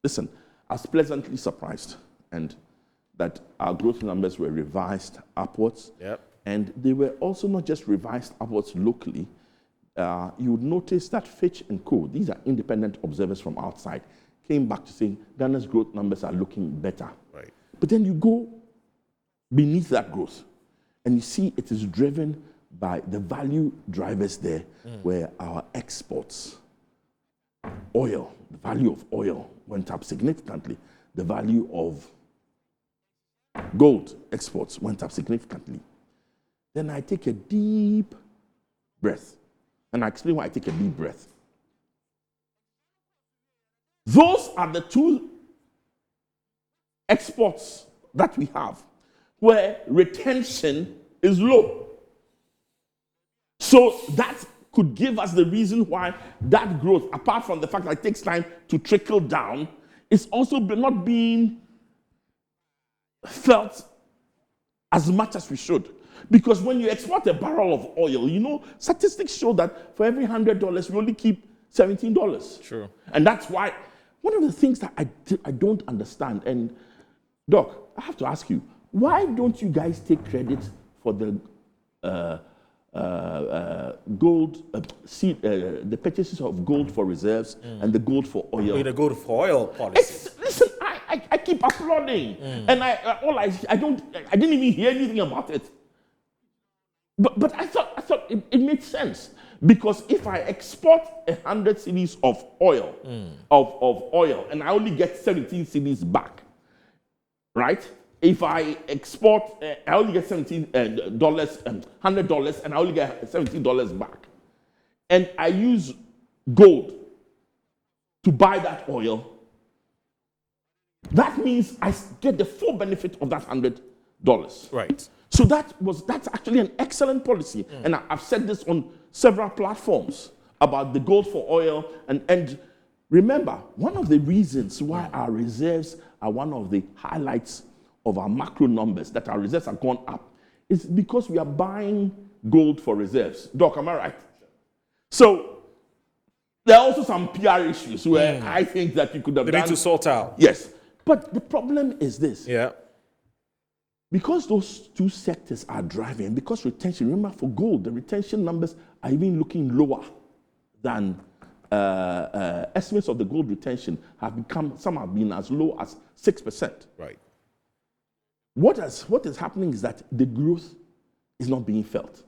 Listen, I was pleasantly surprised and that our growth numbers were revised upwards. Yep. And they were also not just revised upwards locally. You would notice that Fitch and Co., these are independent observers from outside, came back to saying Ghana's growth numbers are looking better. Right. But then you go beneath that growth and you see it is driven by the value drivers there, where our exports, oil, the value of oil went up significantly. The value of gold exports went up significantly. Then I take a deep breath, and I explain why I take a deep breath. Those are the two exports that we have where retention is low. So that could give us the reason why that growth, apart from the fact that it takes time to trickle down, is also not being felt as much as we should. Because when you export a barrel of oil, statistics show that for every $100, we only keep $17. True. And that's why one of the things that I don't understand, and Doc, I have to ask you, why don't you guys take credit for the gold, the purchases of gold for reserves and the gold for oil? We're going to go for oil policy. Listen, I keep applauding, and I didn't even hear anything about it. But I thought it made sense, because if I export 100 cedis of oil, of oil, and I only get 17 cedis back, right? If I export, I only get $17, $100, and I only get $17 back, and I use gold to buy that oil, that means I get the full benefit of that $100. Right. So that's actually an excellent policy. And I've said this on several platforms about the gold for oil. And remember, one of the reasons why our reserves are one of the highlights of our macro numbers, that our reserves have gone up, is because we are buying gold for reserves. Doc, am I right? So there are also some PR issues where I think that you could have They done. need to sort out. Yes. But the problem is this. Yeah. Because those two sectors are driving, because retention, remember for gold, the retention numbers are even looking lower than estimates of the gold retention have become, some have been as low as 6%. Right. What is happening is that the growth is not being felt.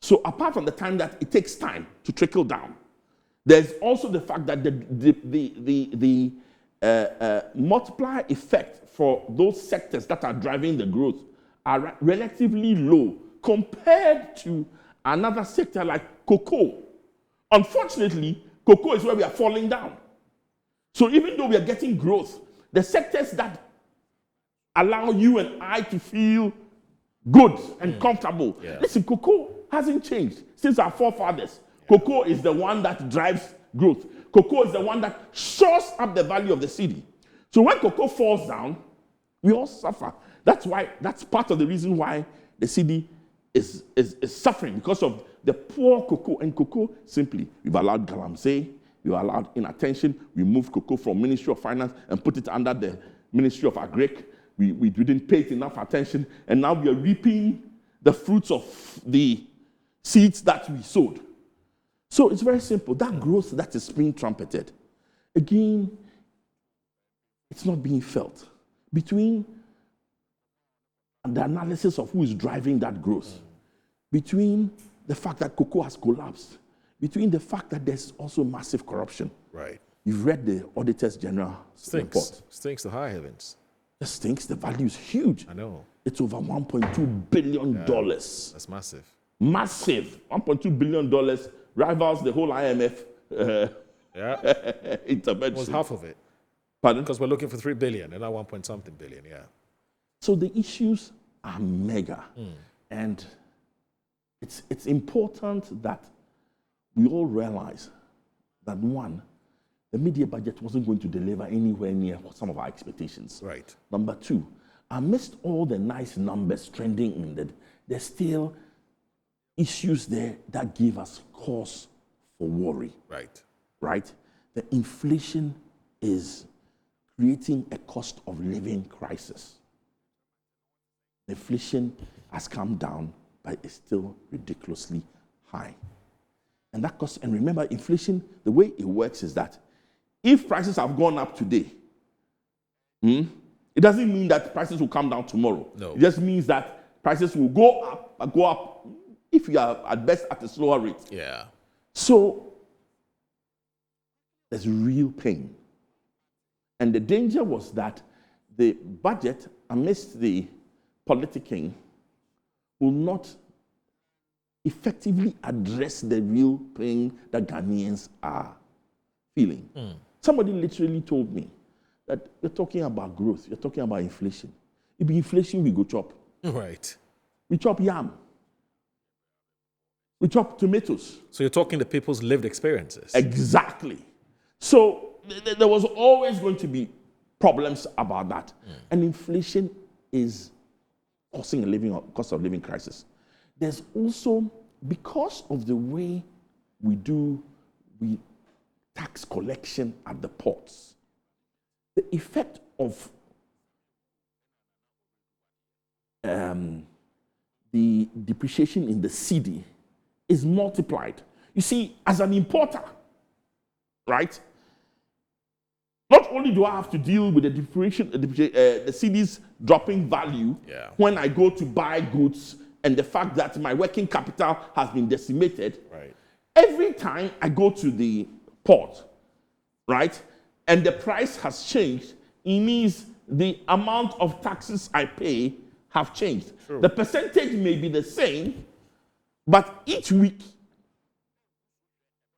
So apart from the time that it takes time to trickle down, there's also the fact that the multiplier effect for those sectors that are driving the growth are relatively low compared to another sector like cocoa. Unfortunately, cocoa is where we are falling down. So even though we are getting growth, the sectors that allow you and I to feel good and comfortable. Yeah. Listen, cocoa hasn't changed since our forefathers. Cocoa is the one that drives growth. Cocoa is the one that shores up the value of the city. So when cocoa falls down, we all suffer. That's part of the reason why the city is suffering, because of the poor cocoa. And cocoa, simply, we've allowed galamsey, we've allowed inattention, we moved cocoa from Ministry of Finance and put it under the Ministry of Agric. We didn't pay it enough attention, and now we are reaping the fruits of the seeds that we sowed. So it's very simple. That growth that is being trumpeted, again, it's not being felt. Between the analysis of who is driving that growth, between the fact that cocoa has collapsed, between the fact that there's also massive corruption. Right. You've read the Auditor's General report. Stinks to high heavens. It stinks. The value is huge. I know. It's over $1.2 billion. That's massive. Massive. $1.2 billion rivals the whole IMF Yeah. intervention. Was half of it. Pardon? Because we're looking for 3 billion and not 1 point something billion. Yeah. So the issues are mega. And it's important that we all realize that, one, the media budget wasn't going to deliver anywhere near some of our expectations. Right. Number two, amidst all the nice numbers trending in that, there's still issues there that give us cause for worry. Right. Right? The inflation is creating a cost of living crisis. The inflation has come down, but it's still ridiculously high. And that cost, and remember, inflation, the way it works is that if prices have gone up today, it doesn't mean that prices will come down tomorrow. No. It just means that prices will go up if you are at best at a slower rate. Yeah. So there's real pain. And the danger was that the budget, amidst the politicking, will not effectively address the real pain that Ghanaians are feeling. Somebody literally told me that you're talking about growth, you're talking about inflation. If be inflation, we go chop. Right. We chop yam. We chop tomatoes. So you're talking the people's lived experiences. Exactly. So there was always going to be problems about that. And inflation is causing a cost of living crisis. There's also, because of the way we tax collection at the ports, the effect of the depreciation in the cedi is multiplied. You see, as an importer, right? Not only do I have to deal with the depreciation, the cedi's dropping value when I go to buy goods, and the fact that my working capital has been decimated. Right. Every time I go to the port, right, and the price has changed, it means the amount of taxes I pay have changed. True. The percentage may be the same, but each week,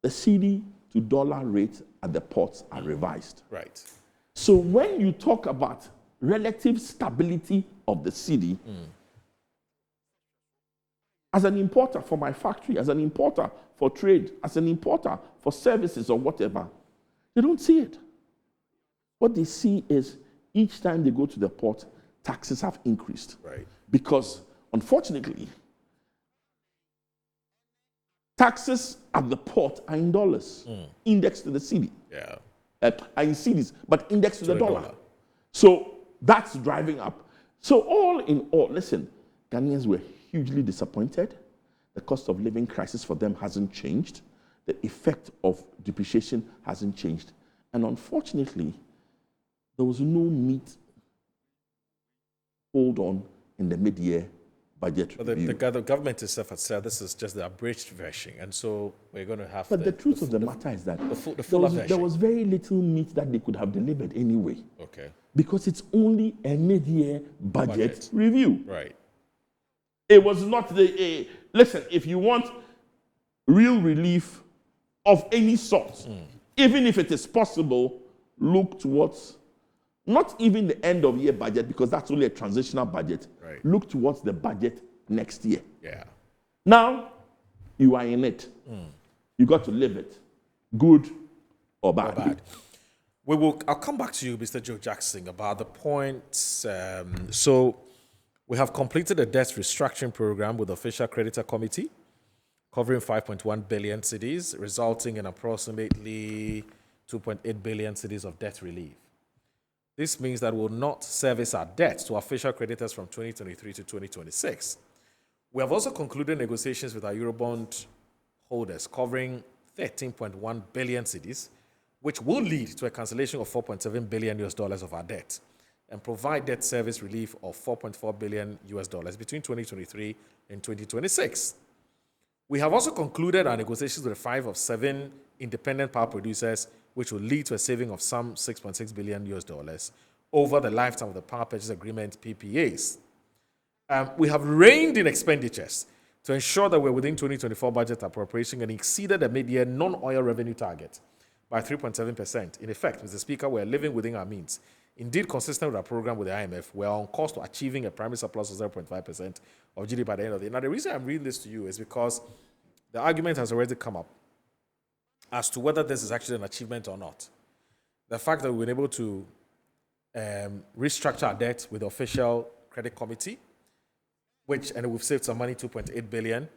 the cedi to dollar rates at the ports are revised. Right. So when you talk about relative stability of the cedi, as an importer for my factory, as an importer for trade, as an importer for services or whatever. They don't see it. What they see is each time they go to the port, taxes have increased. Right. Because, unfortunately, taxes at the port are in dollars, indexed to the cedi. Yeah. Are in cedis, but indexed to the the dollar. dollar. So that's driving up. So all in all, listen, Ghanaians were hugely disappointed. The cost of living crisis for them hasn't changed. The effect of depreciation hasn't changed. And unfortunately, there was no meat hold on in the mid-year budget But review. the government itself has said this is just the abridged version, and so we're going to have. But the truth of the matter is that the there fuller was, version. there was very little meat that they could have delivered anyway, Okay. because it's only a mid-year budget Budget. review. Right. It was not the listen. If you want real relief of any sort, even if it is possible, look towards not even the end of year budget, because that's only a transitional budget. Right. Look towards the budget next year. Yeah. Now you are in it. You got to live it, good or bad. Bad. I'll come back to you, Mr. Joe Jackson, about the points. So we have completed a debt restructuring program with the official creditor committee, covering 5.1 billion cedis, resulting in approximately 2.8 billion cedis of debt relief. This means that we'll not service our debt to official creditors from 2023 to 2026. We have also concluded negotiations with our Eurobond holders covering 13.1 billion cedis, which will lead to a cancellation of $4.7 billion of our debt and provide debt service relief of $4.4 billion between 2023 and 2026. We have also concluded our negotiations with 5 of 7 independent power producers, which will lead to a saving of some $6.6 billion over the lifetime of the power purchase agreement PPAs. We have reined in expenditures to ensure that we're within 2024 budget appropriation and exceeded the mid-year non-oil revenue target by 3.7%. In effect, Mr. Speaker, we're living within our means. Indeed, consistent with our program with the IMF, we're on course to achieving a primary surplus of 0.5% of GDP by the end of the year. Now, the reason I'm reading this to you is because the argument has already come up as to whether this is actually an achievement or not. The fact that we've been able to restructure our debt with the official credit committee, and we've saved some money, 2.8 billion.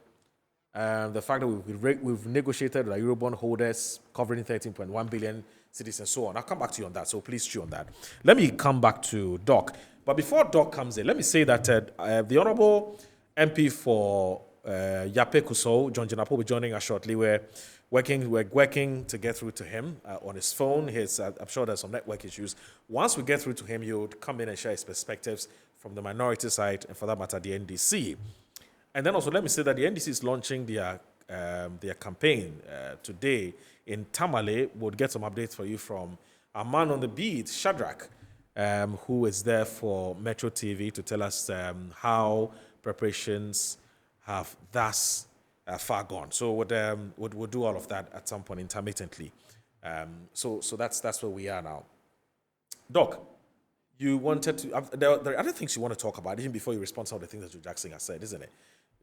The fact that we've negotiated with our Eurobond holders covering 13.1 billion cedis and so on. I'll come back to you on that, so please chew on that. Let me come back to Doc. But before Doc comes in, let me say that the Honorable MP for Yape Kuso, John Jinapo, will be joining us shortly. We're working to get through to him on his phone. I'm sure there's some network issues. Once we get through to him, he'll come in and share his perspectives from the minority side, and for that matter, the NDC. And then also, let me say that the NDC is launching their campaign today in Tamale. We'll get some updates for you from our man on the beat, Shadrach, who is there for Metro TV to tell us how preparations have thus far gone. So we'll do all of that at some point intermittently. So that's where we are now. Doc, you wanted to. There are other things you want to talk about even before you respond to some of the things that Joe Jackson has said, isn't it?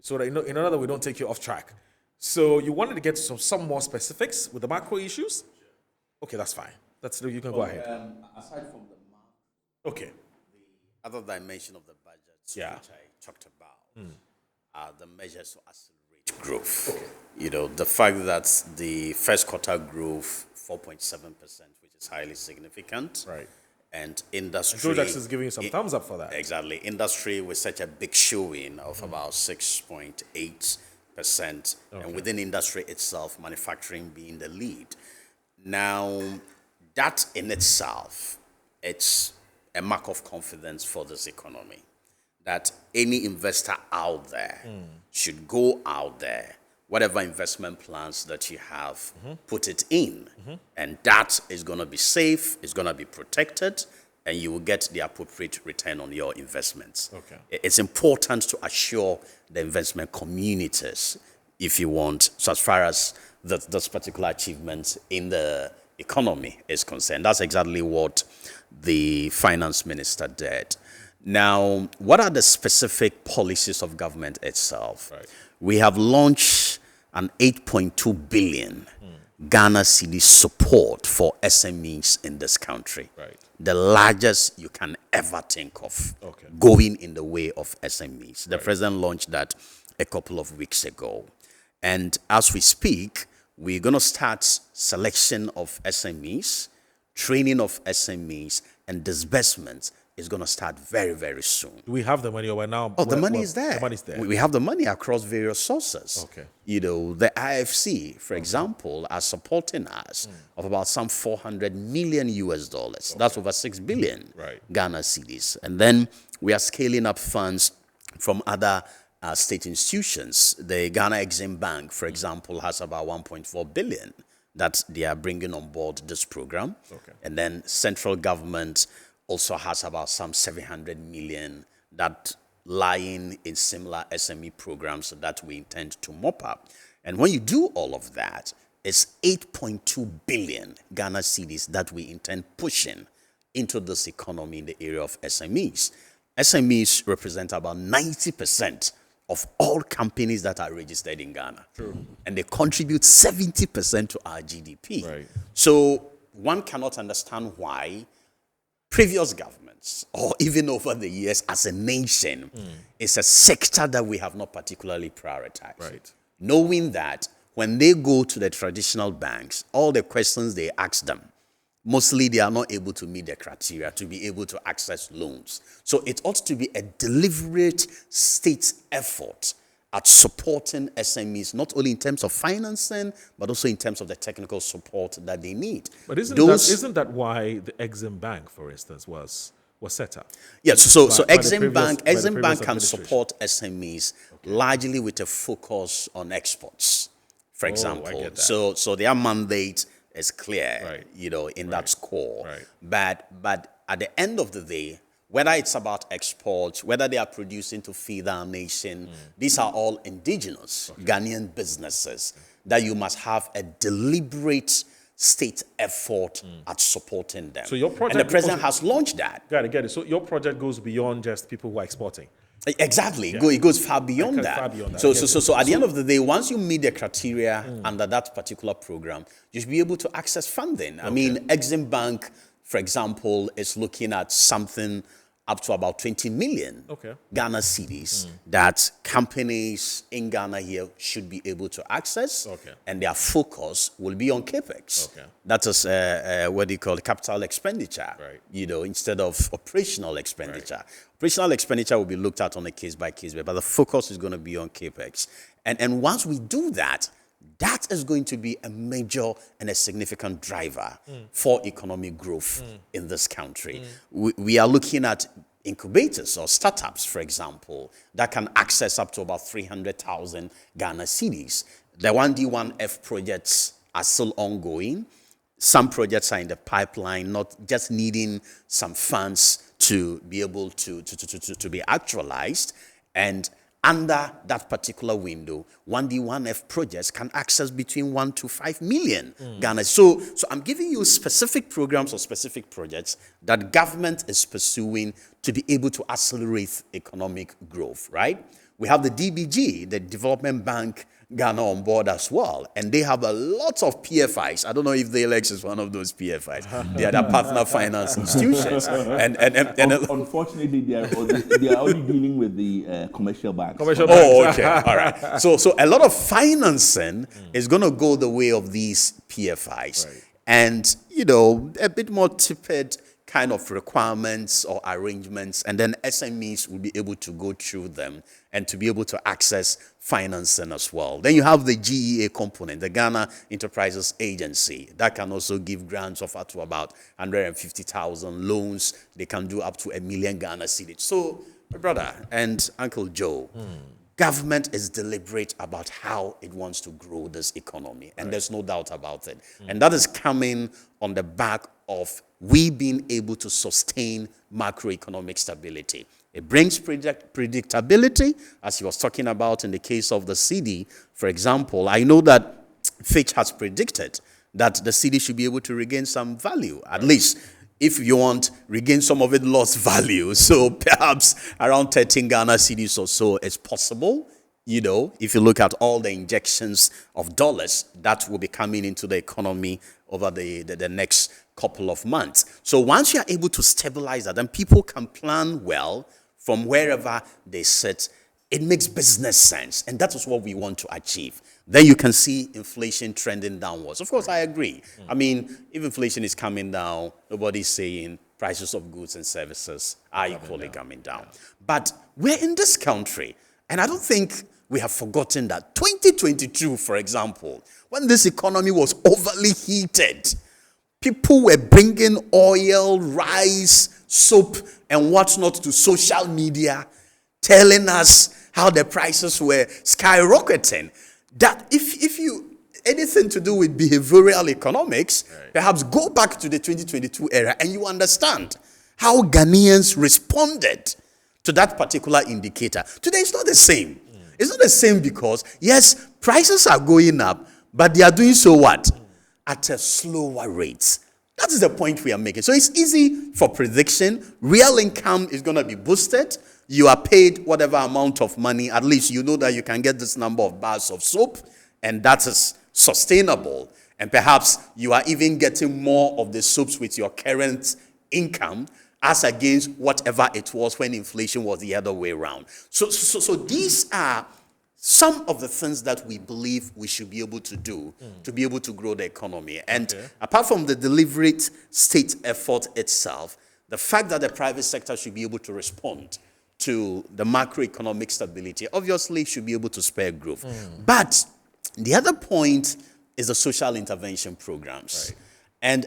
So that in order that we don't take you off track. So you wanted to get to some more specifics with the macro issues? Okay, that's fine. You can go ahead. Aside from the Okay. the other dimension of the budget, Yeah. which I talked about, are the measures to accelerate growth. You know, the fact that the first quarter growth 4.7%, which is highly significant. Right. And industry. Joe Jackson is giving you some thumbs up for that. Exactly. Industry with such a big showing of about 6.8%. And within industry itself, manufacturing being the lead. Now, that in itself, it's a mark of confidence for this economy. That any investor out there should go out there, whatever investment plans that you have, put it in. And that is going to be safe, it's going to be protected, and you will get the appropriate return on your investments. Okay. It's important to assure the investment communities, if you want, so as far as those particular achievements in the economy is concerned. That's exactly what the finance minister did. Now, what are the specific policies of government itself? Right. we have launched an 8.2 billion Ghana cedi support for SMEs in this country. Right. The largest you can ever think of, Okay. going in the way of SMEs. The president launched that a couple of weeks ago. And as we speak, we're going to start selection of SMEs, training of SMEs, and disbursements is going to start very, very soon. Do we have the money, or we're now? Oh, the money is there. The money is there. We have the money across various sources. Okay. You know, the IFC, for example, are supporting us of about some 400 million US dollars. That's over 6 billion Right. Ghana cedis. And then we are scaling up funds from other state institutions. The Ghana Exim Bank, for example, has about 1.4 billion that they are bringing on board this program. Okay. And then central government also has about some 700 million that lying in similar SME programs that we intend to mop up. And when you do all of that, it's 8.2 billion Ghana cedis that we intend pushing into this economy in the area of SMEs. SMEs represent about 90% of all companies that are registered in Ghana. True. And they contribute 70% to our GDP. Right. So one cannot understand why previous governments, or even over the years as a nation, is a sector that we have not particularly prioritized. Right. Knowing that when they go to the traditional banks, all the questions they ask them, mostly they are not able to meet the criteria to be able to access loans. So it ought to be a deliberate state effort at supporting SMEs, not only in terms of financing, but also in terms of the technical support that they need. But isn't that why the Exim Bank, for instance, was set up? Yes, so By the Exim Bank previous can administration. support SMEs largely with a focus on exports, for example. I get that. So their mandate is clear, Right. you know, in that score. Right. But at the end of the day, whether it's about exports, whether they are producing to feed our nation, these are all indigenous Ghanaian businesses that you must have a deliberate state effort at supporting them. So your and project the president also- has launched that. Get it. So your project goes beyond just people who are exporting. Exactly. It goes far beyond that. Far beyond that. So, I get so at the end of the day, once you meet the criteria under that particular program, you should be able to access funding. I mean, Exim Bank, for example, is looking at something up to about 20 million Ghana cedis that companies in Ghana here should be able to access. And their focus will be on capex. That is what they call capital expenditure, you know, instead of operational expenditure. Operational expenditure will be looked at on a case-by-case basis, but the focus is going to be on capex. And once we do that, that is going to be a major and a significant driver for economic growth in this country. We are looking at incubators or startups, for example, that can access up to about 300,000 Ghana cedis. The 1D1F projects are still ongoing. Some projects are in the pipeline, not just needing some funds to be able to be actualized. And under that particular window, 1D1F projects can access between 1 to 5 million Ghana. So I'm giving you specific programs or specific projects that government is pursuing to be able to accelerate economic growth, right? We have the DBG, the Development Bank Ghana, on board as well. And they have a lot of PFIs. I don't know if the Alex is one of those PFIs. They are the partner finance institutions. And Unfortunately, they are only dealing with the commercial banks. Oh, okay. All right. So a lot of financing is going to go the way of these PFIs. And, you know, a bit more tepid kind of requirements or arrangements, and then SMEs will be able to go through them and to be able to access financing as well. Then you have the GEA component, the Ghana Enterprises Agency, that can also give grants of up to about 150,000 loans. They can do up to 1 million Ghana cedis. So, my brother and Uncle Joe, government is deliberate about how it wants to grow this economy, and there's no doubt about it. And that is coming on the back of we being able to sustain macroeconomic stability. It brings predictability, as he was talking about in the case of the cedi. For example, I know that Fitch has predicted that the cedi should be able to regain some value, at least if you want, regain some of its lost value. So perhaps around 13 Ghana cedis or so is possible You know, if you look at all the injections of dollars that will be coming into the economy over the next couple of months. So once you are able to stabilize that, then people can plan well from wherever they sit. It makes business sense, and that is what we want to achieve. Then you can see inflation trending downwards. Of course, I agree. I mean, if inflation is coming down, nobody's saying prices of goods and services are equally coming down. But we're in this country, and I don't think we have forgotten that 2022, for example, when this economy was overly heated, people were bringing oil, rice, soap, and whatnot to social media, telling us how the prices were skyrocketing. That if you anything to do with behavioral economics, perhaps go back to the 2022 era and you understand how Ghanaians responded to that particular indicator. Today it's not the same. It's not the same because, yes, prices are going up, but they are doing so what? At a slower rate. That is the point we are making. So it's easy for prediction. Real income is going to be boosted. You are paid whatever amount of money. At least you know that you can get this number of bars of soap, and that is sustainable. And perhaps you are even getting more of the soaps with your current income as against whatever it was when inflation was the other way around. So these are some of the things that we believe we should be able to do to be able to grow the economy. And apart from the deliberate state effort itself, the fact that the private sector should be able to respond to the macroeconomic stability obviously should be able to spur growth. But the other point is the social intervention programs. Right.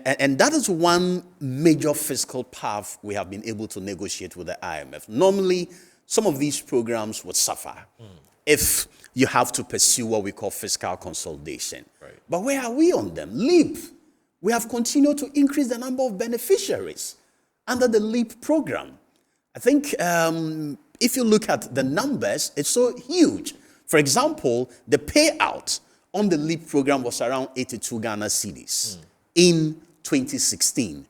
And that is one major fiscal path we have been able to negotiate with the IMF. Normally, some of these programs would suffer if you have to pursue what we call fiscal consolidation. Right. But where are we on them? LEAP. We have continued to increase the number of beneficiaries under the LEAP program. I think if you look at the numbers, it's so huge. For example, the payout on the LEAP program was around 82 Ghana cedis in 2016.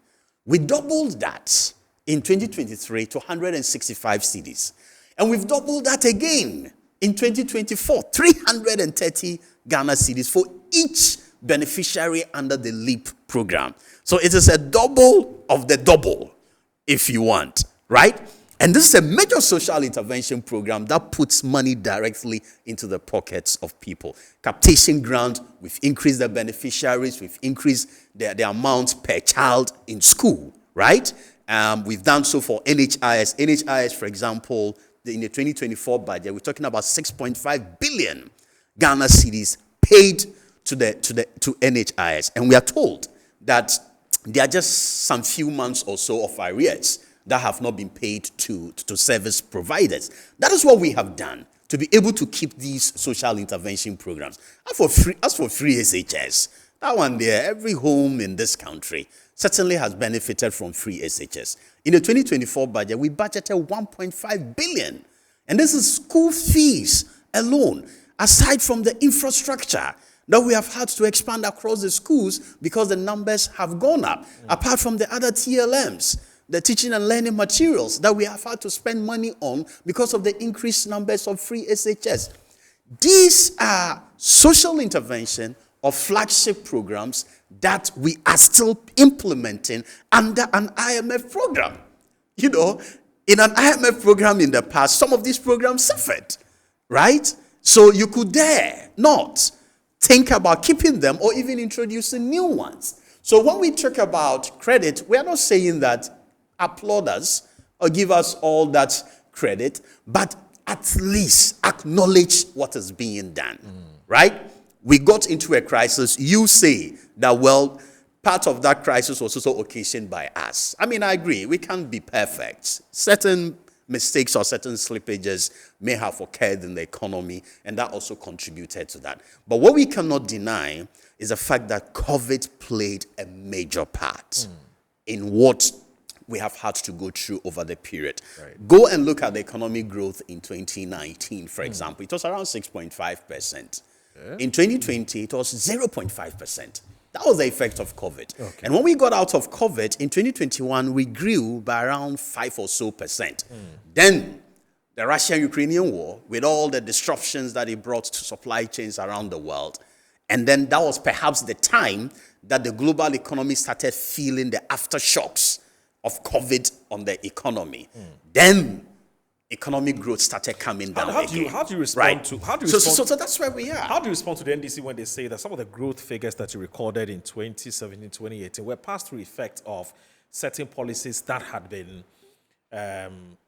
We doubled that in 2023 to 165 cedis. And we've doubled that again in 2024, 330 Ghana cedis for each beneficiary under the LEAP program. So it is a double of the double, if you want, right? And this is a major social intervention program that puts money directly into the pockets of people. Capitation grant, we've increased the beneficiaries, we've increased the amount per child in school, right? We've done so for NHIS. NHIS, for example, in the 2024 budget, we're talking about 6.5 billion Ghana cedis paid to NHIS. And we are told that there are just some few months or so of arrears that have not been paid to service providers. That is what we have done to be able to keep these social intervention programs. As for free SHS, that one there, every home in this country certainly has benefited from free SHS. In the 2024 budget, we budgeted 1.5 billion. And this is school fees alone, aside from the infrastructure that we have had to expand across the schools because the numbers have gone up, apart from the other TLMs, the teaching and learning materials that we have had to spend money on because of the increased numbers of free SHS. These are social intervention or flagship programs that we are still implementing under an IMF program. You know, in an IMF program in the past, some of these programs suffered, right? So you could dare not think about keeping them or even introducing new ones. So when we talk about credit, we are not saying that applaud us or give us all that credit, but at least acknowledge what is being done, right? We got into a crisis. You say that, well, part of that crisis was also occasioned by us. I mean, I agree. We can't be perfect. Certain mistakes or certain slippages may have occurred in the economy, and that also contributed to that. But what we cannot deny is the fact that COVID played a major part in what we have had to go through over the period. Right. Go and look at the economic growth in 2019, for example. It was around 6.5%. Yeah. In 2020, it was 0.5%. That was the effect of COVID. Okay. And when we got out of COVID, in 2021, we grew by around 5% or so. Then the Russian-Ukrainian war, with all the disruptions that it brought to supply chains around the world. And then that was perhaps the time that the global economy started feeling the aftershocks of COVID on the economy. Then economic growth started coming down. How do you respond to So that's where we are. How do you respond to the NDC when they say that some of the growth figures that you recorded in 2017, 2018 were passed through effect of certain policies that had been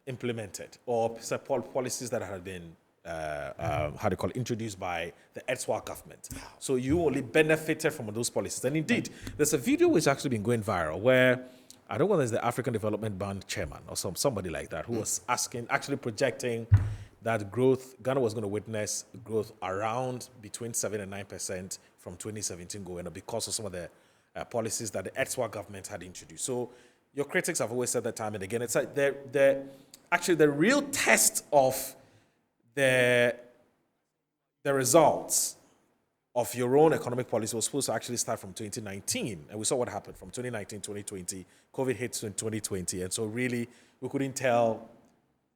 implemented, or policies that had been introduced by the Edswa government? So you only benefited from those policies. And indeed, there's a video which actually been going viral where I don't know whether it's the African Development Bank chairman or somebody like that who was actually projecting that Ghana was going to witness growth around between 7 and 9% from 2017 going on because of some of the policies that the Edswa government had introduced. So your critics have always said that time and again. It's like the real test of the results of your own economic policy was supposed to actually start from 2019. And we saw what happened from 2019, 2020. COVID hit in 2020. And so really, we couldn't tell.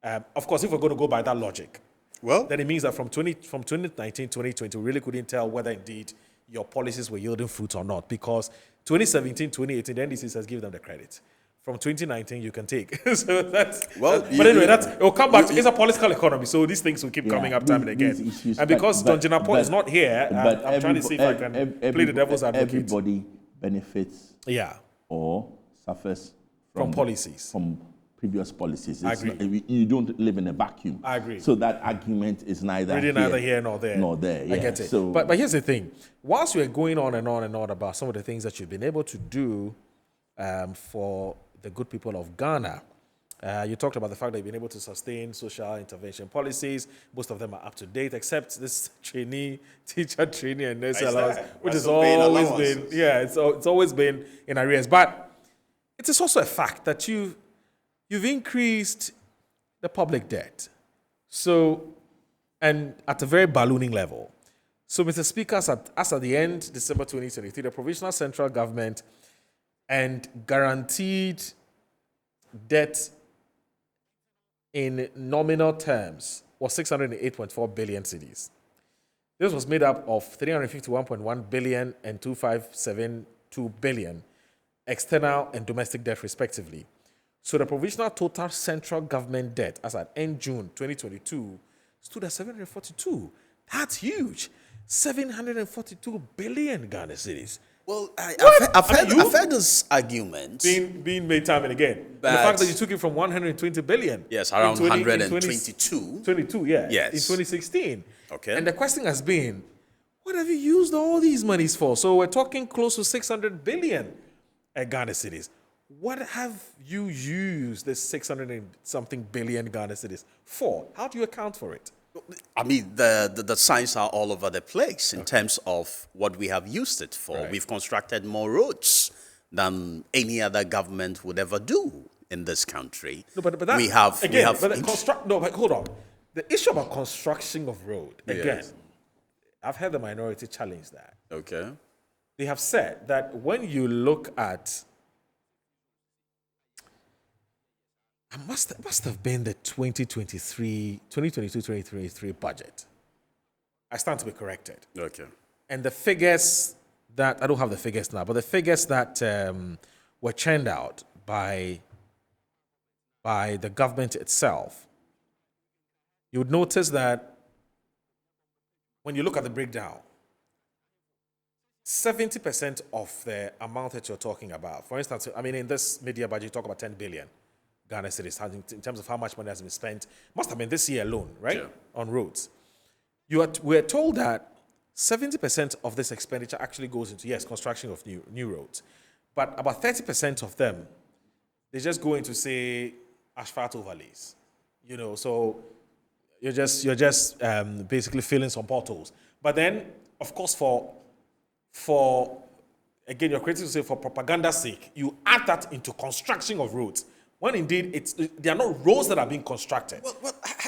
Of course, if we're going to go by that logic, Well, then it means that from 2019, 2020, we really couldn't tell whether indeed your policies were yielding fruit or not. Because 2017, 2018, the NDC has given them the credit. From 2019, you can take. So that's Well, but anyway, it will come back to it's a political economy. So these things will keep coming up time and again. these issues, And because Don Jinapon is not here, but I'm trying to see if I can play the devil's advocate. Everybody benefits Yeah, or suffers from policies. from previous policies. I It's agree. not- you don't live in a vacuum. I agree. So that argument is neither Really neither here nor there. Nor there. I yeah. get it. So, But here's the thing. Whilst we're going on and on and on about some of the things that you've been able to do for the good people of Ghana, you talked about the fact that you've been able to sustain social intervention policies. Most of them are up to date, except this teacher trainee and nurse allowance, which has always been, it's always been in arrears. But it is also a fact that you've increased the public debt. So, and at a very ballooning level. So, Mr. Speaker, as at the end December 2023, the provisional central government and guaranteed debt in nominal terms was 608.4 billion cedis. This was made up of 351.1 billion and 2572 billion external and domestic debt respectively. So the provisional total central government debt as at end June 2022 stood at 742. That's huge. 742 billion Ghana cedis. Well, I've heard this argument. Being made time and again. And the But- fact that you took it from 120 billion. Yes, around in 122. 22, yeah. Yes. In 2016. Okay. And the question has been, what have you used all these monies for? So we're talking close to 600 billion at Ghana cedis. What have you used this 600 and something billion Ghana cedis for? How do you account for it? I mean, the signs are all over the place in terms of what we have used it for. Right. We've constructed more roads than any other government would ever do in this country. No, but that, we have again, but hold on. The issue about construction of road, again, Yes. I've heard the minority challenge that. Okay. They have said that when you look at, it must have been the 2022-2023 budget. I stand to be corrected. Okay. And the figures that, I don't have the figures now, but the figures that were churned out by the government itself, you would notice that when you look at the breakdown, 70% of the amount that you're talking about, for instance, I mean, in this media budget, you talk about 10 billion Ghana cedis in terms of how much money has been spent, must have been this year alone, right? Yeah. On roads. We're told that 70% of this expenditure actually goes into, yes, construction of new roads. But about 30% of them, they just go into, say, asphalt overlays. You know, so you're just basically filling some potholes. But then, of course, for again, your critics say for propaganda's sake, you add that into construction of roads. When indeed they are not roads that are being constructed.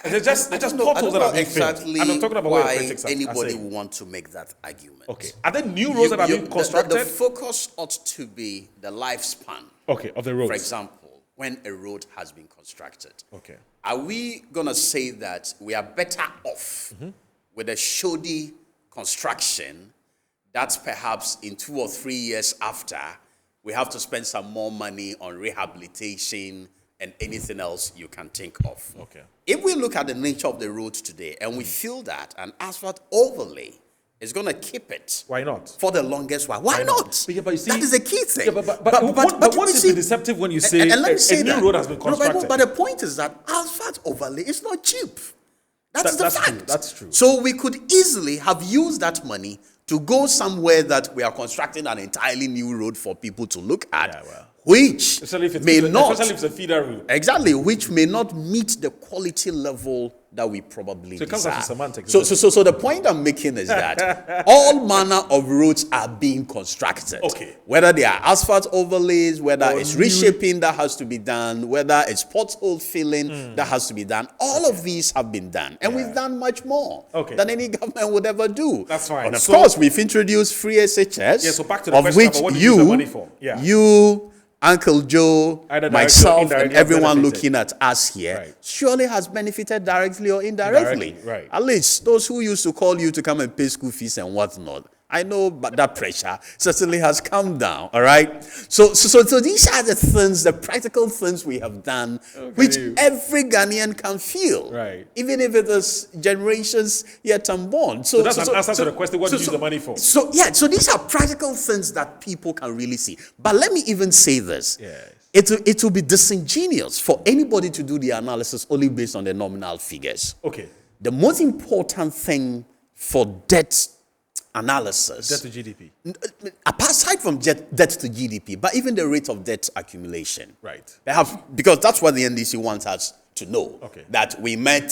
They're just potholes that are being filled. And I'm talking about what your critics are anybody saying. would want to make that argument. Okay. Are there new roads that are being constructed? The focus ought to be the lifespan. Okay, of the roads. For example, when a road has been constructed. Okay. Are we going to say that we are better off with a shoddy construction that perhaps in 2 or 3 years after, we have to spend some more money on rehabilitation and anything else you can think of? Okay. If we look at the nature of the road today and we feel that an asphalt overlay is going to keep it Why not? for the longest while, why not? Yeah, but you see- that is the key thing. Yeah, but what is the deceptive when you say and let me say a new that. road has been No, constructed? but the point is that asphalt overlay is not cheap. That's That's fact. true, that's true. So we could easily have used that money to go somewhere that we are constructing an entirely new road for people to look at, Yeah, well. which especially if may not especially if it's a feeder route. exactly, which may not meet the quality level that we probably So it comes down to desire. semantics, So, isn't so the point I'm making is that all manner of roads are being constructed. Okay. Whether they are asphalt overlays, whether Or it's new- reshaping that has to be done, whether it's pothole filling that has to be done, all of these have been done. And we've done much more Okay. than any government would ever do. That's fine. And of So- course, we've introduced free SHS, Yeah, so back to the of question which about what do you use the money for? Yeah. you, Uncle Joe, Either directly or myself, and indirectly everyone benefited. looking at us here Right. surely has benefited directly or indirectly. Indirectly, right. At least those who used to call you to come and pay school fees and whatnot. I know, but that pressure certainly has come down. All right. So these are the things, the practical things we have done, which you- every Ghanaian can feel, Right. even if it is generations yet unborn. So that's an answer to the question, what do you use the money for? So these are practical things that people can really see. But let me even say this. Yes. It will be disingenuous for anybody to do the analysis only based on the nominal figures. Okay. The most important thing for debt analysis, Debt to GDP. aside from debt to GDP, but even the rate of debt accumulation. Right. Perhaps because that's what the NDC wants us to know. Okay. That we met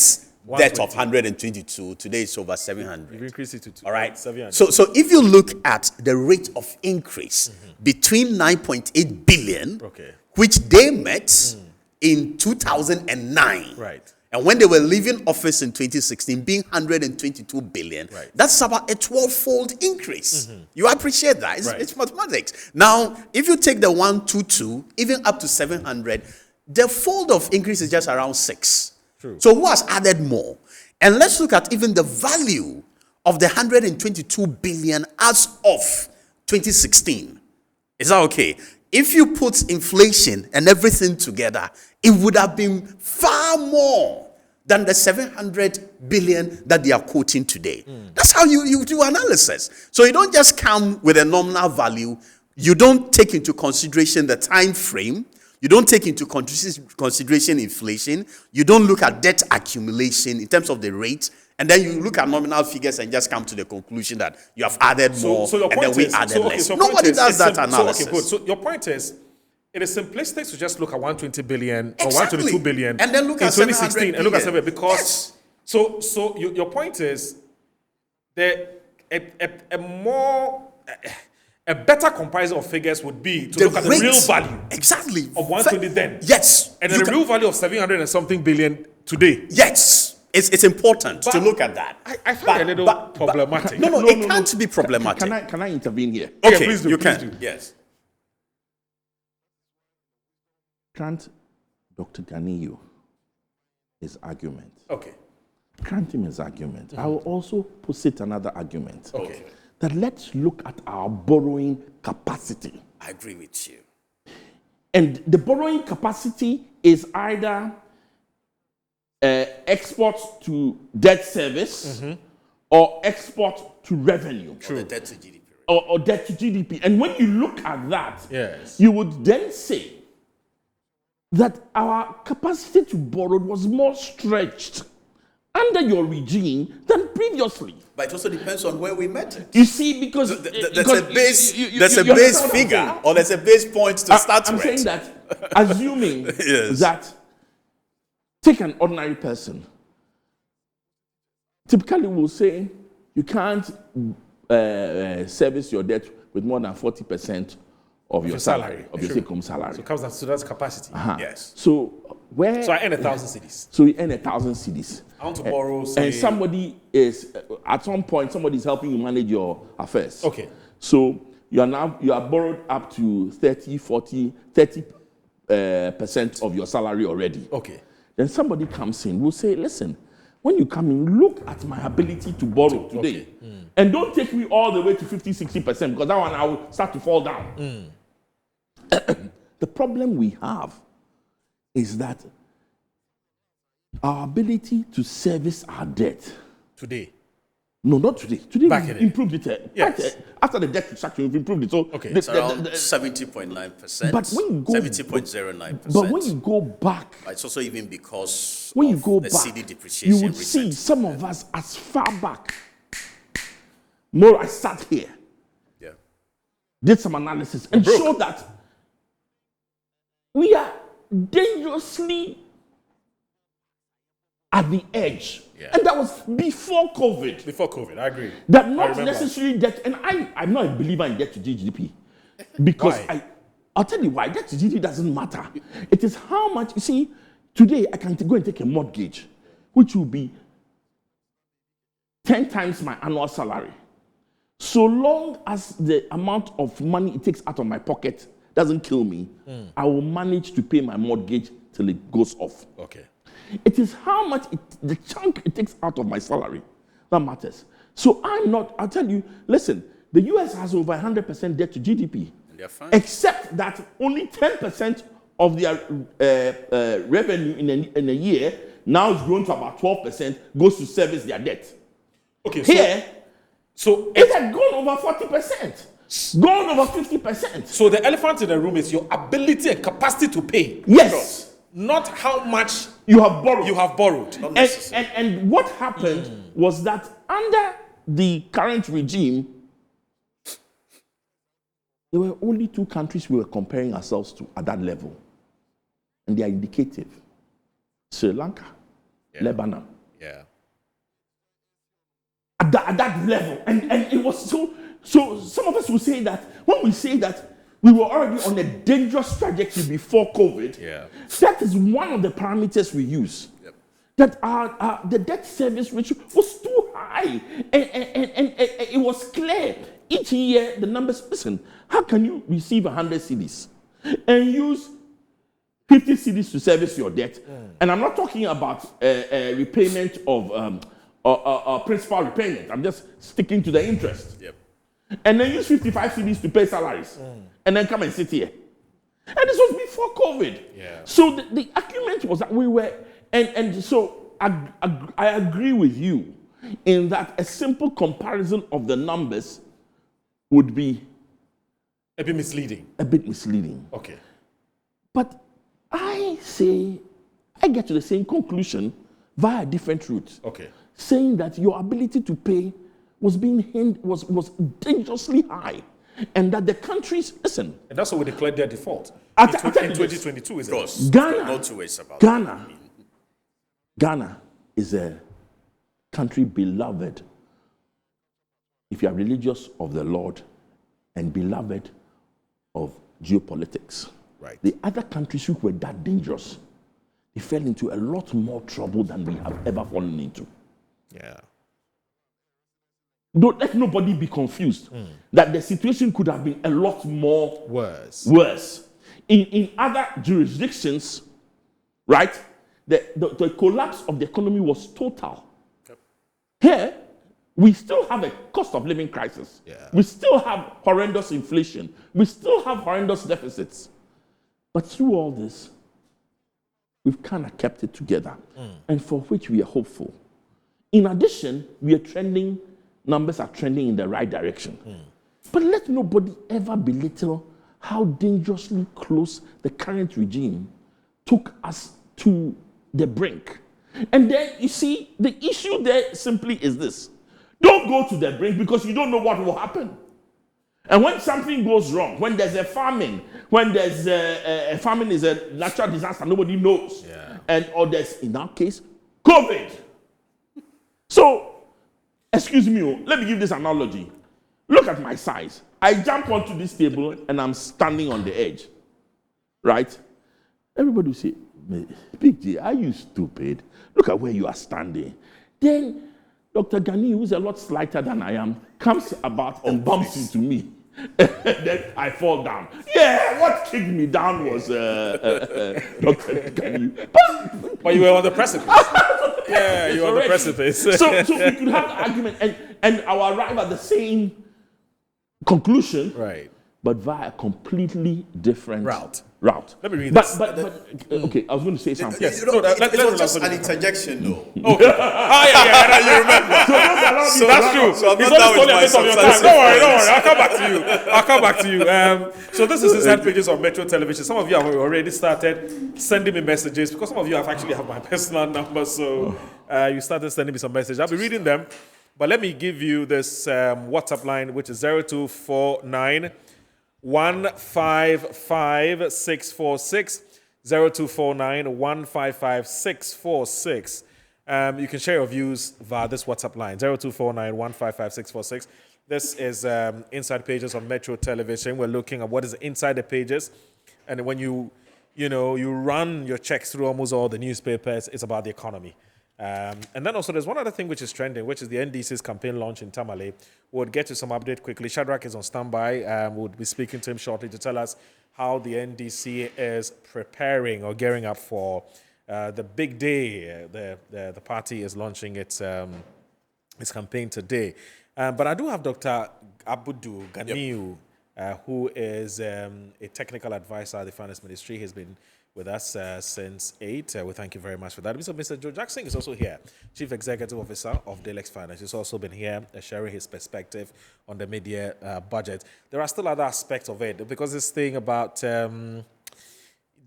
debt of 120. 122, today it's over 700. You've increased it to All right. 700. So if you look at the rate of increase between 9.8 billion, Okay. which they met in 2009, Right. and when they were leaving office in 2016, being 122 billion, Right. that's about a 12-fold increase. You appreciate that? It's, Right. it's mathematics. Now, if you take the 122, even up to 700, the fold of increase is just around 6. True. So who has added more? And let's look at even the value of the 122 billion as of 2016. Is that okay? If you put inflation and everything together, it would have been far more than the 700 billion that they are quoting today. That's how you do analysis. So you don't just come with a nominal value. You don't take into consideration the time frame. You don't take into consideration inflation. You don't look at debt accumulation in terms of the rate. And then you look at nominal figures and just come to the conclusion that you have added more So your and point then we is, added so, okay, less. so your point Nobody is, does it's that sim- analysis. So, okay, good. So your point is, it is simplistic to just look at 120 billion or Exactly. 122 billion And then look in at 2016 and look at 700 7 because Yes. so your point is a better comparison of figures would be to look at the rate, real value exactly of 120 then. Yes. and You then the can- real value of 700 and something billion today. Yes. It's important to But look at that. I find it a little problematic. No, it can't be problematic. Can I intervene here? Okay, Okay, please do, you please can. do. Yes. Grant Dr. Ganiyu his argument. Okay. Grant him his argument. I will also posit another argument. Okay. That let's look at our borrowing capacity. I agree with you. And the borrowing capacity is either export to debt service or export to revenue Or the debt to GDP rate. or debt to GDP. And when you look at that, Yes. you would then say that our capacity to borrow was more stretched under your regime than previously. But it also depends on where we met it. You see, because There's a base, there's a you base understand what I'm figure, saying? or there's a base point to start I'm with. saying that, assuming Yes. that, take an ordinary person. Typically, we'll say you can't service your debt with more than 40% of your salary, of your True. take-home salary. So it comes down to that's capacity. Yes. So where? So I earn 1,000 cities. So you earn 1,000 cedis. I want to borrow, say, And somebody is at some point somebody is helping you manage your affairs. Okay. So you are borrowed up to 30, 40, 30 percent of your salary already. Okay. Then somebody comes in, will say, listen, when you come in, look at my ability to borrow today. And don't take me all the way to 50, 60%, because that one I will start to fall down. The problem we have is that our ability to service our debt. Today. No, not today. Today Back we've in it. improved it. Yes. After the debt restructuring, we've improved it. So Okay. It's around 70.9%. But when you go- 70.09%. but when you go back, It's also even because when you of go the back, CD depreciation. you would see recently. some of us as far back. More, I sat here, Yeah. did some analysis, and showed that we are dangerously at the edge. Yeah. And that was before COVID. Before COVID, I agree. That I not remember. necessarily debt, and I'm not a believer in debt to GDP. Because Why? I'll tell you why. Debt to GDP doesn't matter. It is how much, you see, today I can go and take a mortgage, which will be 10 times my annual salary. So long as the amount of money it takes out of my pocket doesn't kill me, I will manage to pay my mortgage till it goes off. Okay. It is how much the chunk it takes out of my salary that matters. So I'll tell you, listen, the US has over 100% debt to GDP, And they're fine. except that only 10% of their revenue in a year now is grown to about 12% goes to service their debt. Okay. Here, So it had gone over 40%, gone over 50%. So the elephant in the room is your ability and capacity to pay. Yes, Not how much you have borrowed. you have borrowed. Not And, necessarily. and what happened was that under the current regime, there were only two countries we were comparing ourselves to at that level. And they are indicative. Sri Lanka, Lebanon. Yeah. At that level. And it was so some of us will say that when we say that we were already on a dangerous trajectory before COVID, Yeah. that is one of the parameters we use. Yep. That the debt service ratio was too high. And it was clear. Each year, the numbers, listen, how can you receive 100 CDs and use 50 CDs to service your debt? And I'm not talking about repayment of principal repayment. I'm just sticking to the interest. Yep. And then use 55 CDs to pay salaries. And then come and sit here. And this was before COVID. Yeah. So the argument was that we were, and so I agree with you in that a simple comparison of the numbers would be A bit misleading. a bit misleading. Okay. But I get to the same conclusion via a different route. Okay. Saying that your ability to pay was was dangerously high. And that the countries, listen, And that's why we declared their default. I'll in tell you this. Of2022, is it? course. Ghana, No two ways about it. Ghana is a country beloved, if you are religious, of the Lord, and beloved of geopolitics. Right. The other countries who were that dangerous, they fell into a lot more trouble than we have ever fallen into. Yeah. Don't let nobody be confused that the situation could have been a lot more Worse. worse. In other jurisdictions, right, the collapse of the economy was total. Yep. Here, we still have a cost of living crisis. Yeah. We still have horrendous inflation. We still have horrendous deficits. But through all this, we've kind of kept it together, and for which we are hopeful. In addition, numbers are trending in the right direction. But let nobody ever belittle how dangerously close the current regime took us to the brink. And then, you see, the issue there simply is this. Don't go to the brink because you don't know what will happen. And when something goes wrong, when there's a famine, when there's a famine is a natural disaster, nobody knows. Yeah. Or there's, in our case, COVID. So, excuse me, let me give this analogy. Look at my size. I jump onto this table and I'm standing on the edge. Right? Everybody will say, Big J, are you stupid? Look at where you are standing. Then Dr. Gani, who's a lot slighter than I am, comes about and bumps into me. Then I fall down. Yeah, what kicked me down was Dr. Gani. But you were on the precipice. Yeah, you were on the precipice. So we could have the argument and I'll arrive at the same conclusion, Right. but via a completely different Route. Route. Let me read but, this. But okay, I was going to say something. You know, No, let it me was just know. an interjection, though. Yeah, you remember. So That's true. So I'm He's not only done stole a with bit of my your time. substantive Don't worry. points. I'll come back to you. So this is inside pages of Metro Television. Some of you have already started sending me messages because some of you have actually have my personal number. So you started sending me some messages. I'll be reading them. But let me give you this WhatsApp line, which is 0249 155 646. 0249 155 646. You can share your views via this WhatsApp line 0249 155 646. This is Inside Pages on Metro Television. We're looking at what is inside the pages, and when you run your checks through almost all the newspapers, it's about the economy. And then also there's one other thing which is trending, which is the NDC's campaign launch in Tamale. We'll get to some update quickly. Shadrach is on standby. We'll be speaking to him shortly to tell us how the NDC is preparing or gearing up for the big day. The party is launching its campaign today. But I do have Dr. Abudu Ganiu, who is a technical advisor at the Finance Ministry. He's been with us since 8. We thank you very much for that. Mr. Joe Jackson is also here, Chief Executive Officer of Delex Finance. He's also been here sharing his perspective on the media budget. There are still other aspects of it because this thing about Gani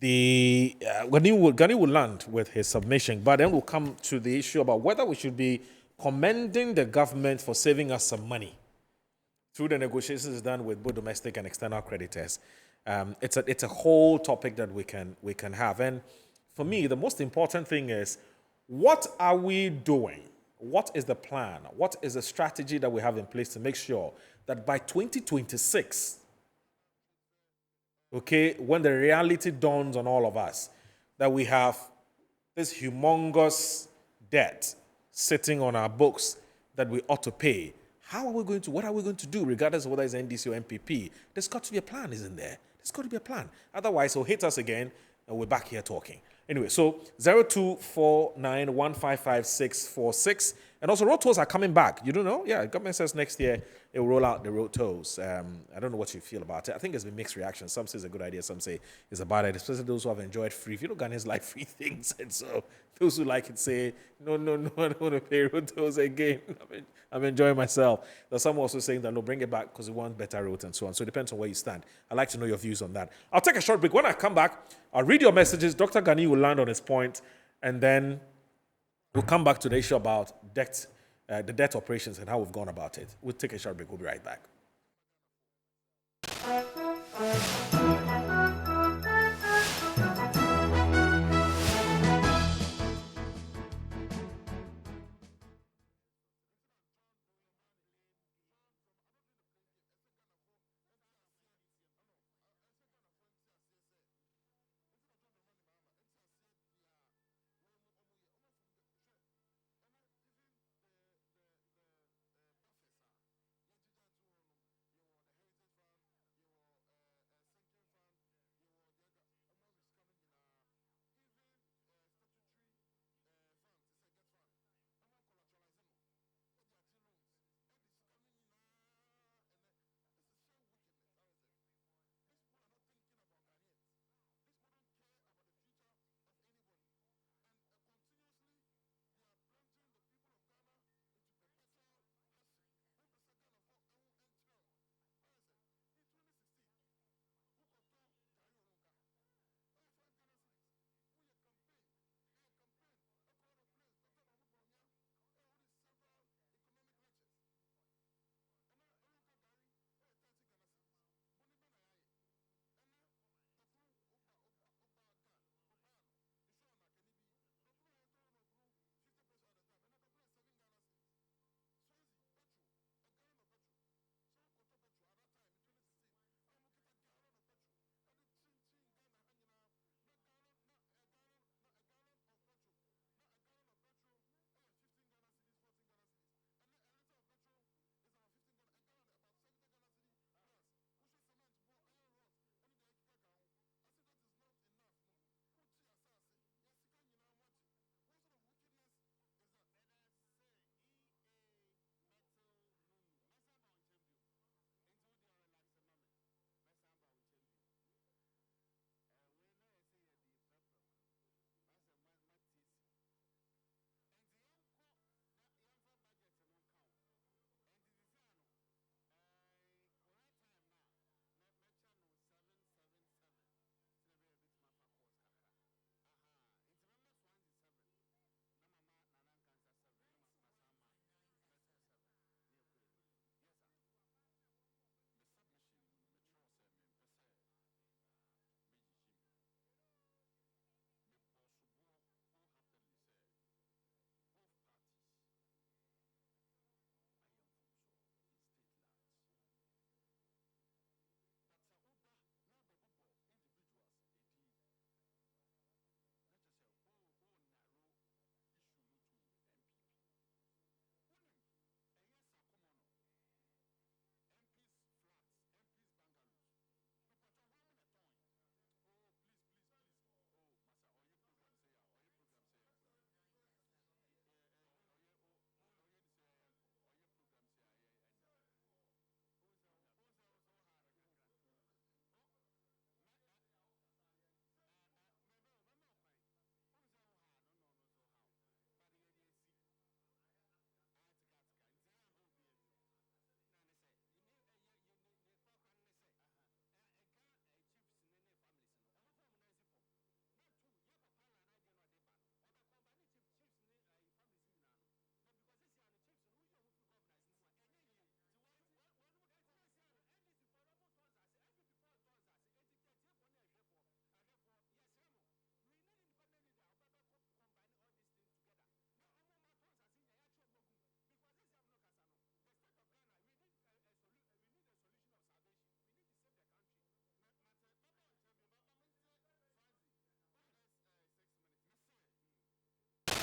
will land with his submission, but then we'll come to the issue about whether we should be commending the government for saving us some money through the negotiations done with both domestic and external creditors. It's a whole topic that we can have. And for me, the most important thing is, what are we doing? What is the plan? What is the strategy that we have in place to make sure that by 2026, okay, when the reality dawns on all of us, that we have this humongous debt sitting on our books that we ought to pay? What are we going to do, regardless of whether it's NDC or MPP? There's got to be a plan, isn't there? There's got to be a plan. Otherwise, he'll hit us again, and we're back here talking. Anyway, so 0249 155 646. And also, road tolls are coming back. You don't know? Yeah, government says next year it will roll out the road tolls. I don't know what you feel about it. I think there's been mixed reactions. Some say it's a good idea. Some say it's a bad idea, especially those who have enjoyed free. If you know, Ghanaians like free things. And so those who like it say, no, I don't want to pay road tolls again. I'm enjoying myself. There's some also saying that, no, bring it back because we want better roads and so on. So it depends on where you stand. I'd like to know your views on that. I'll take a short break. When I come back, I'll read your messages. Dr. Ghani will land on his point, and then we'll come back to the issue about debt, the debt operations and how we've gone about it. We'll take a short break. We'll be right back.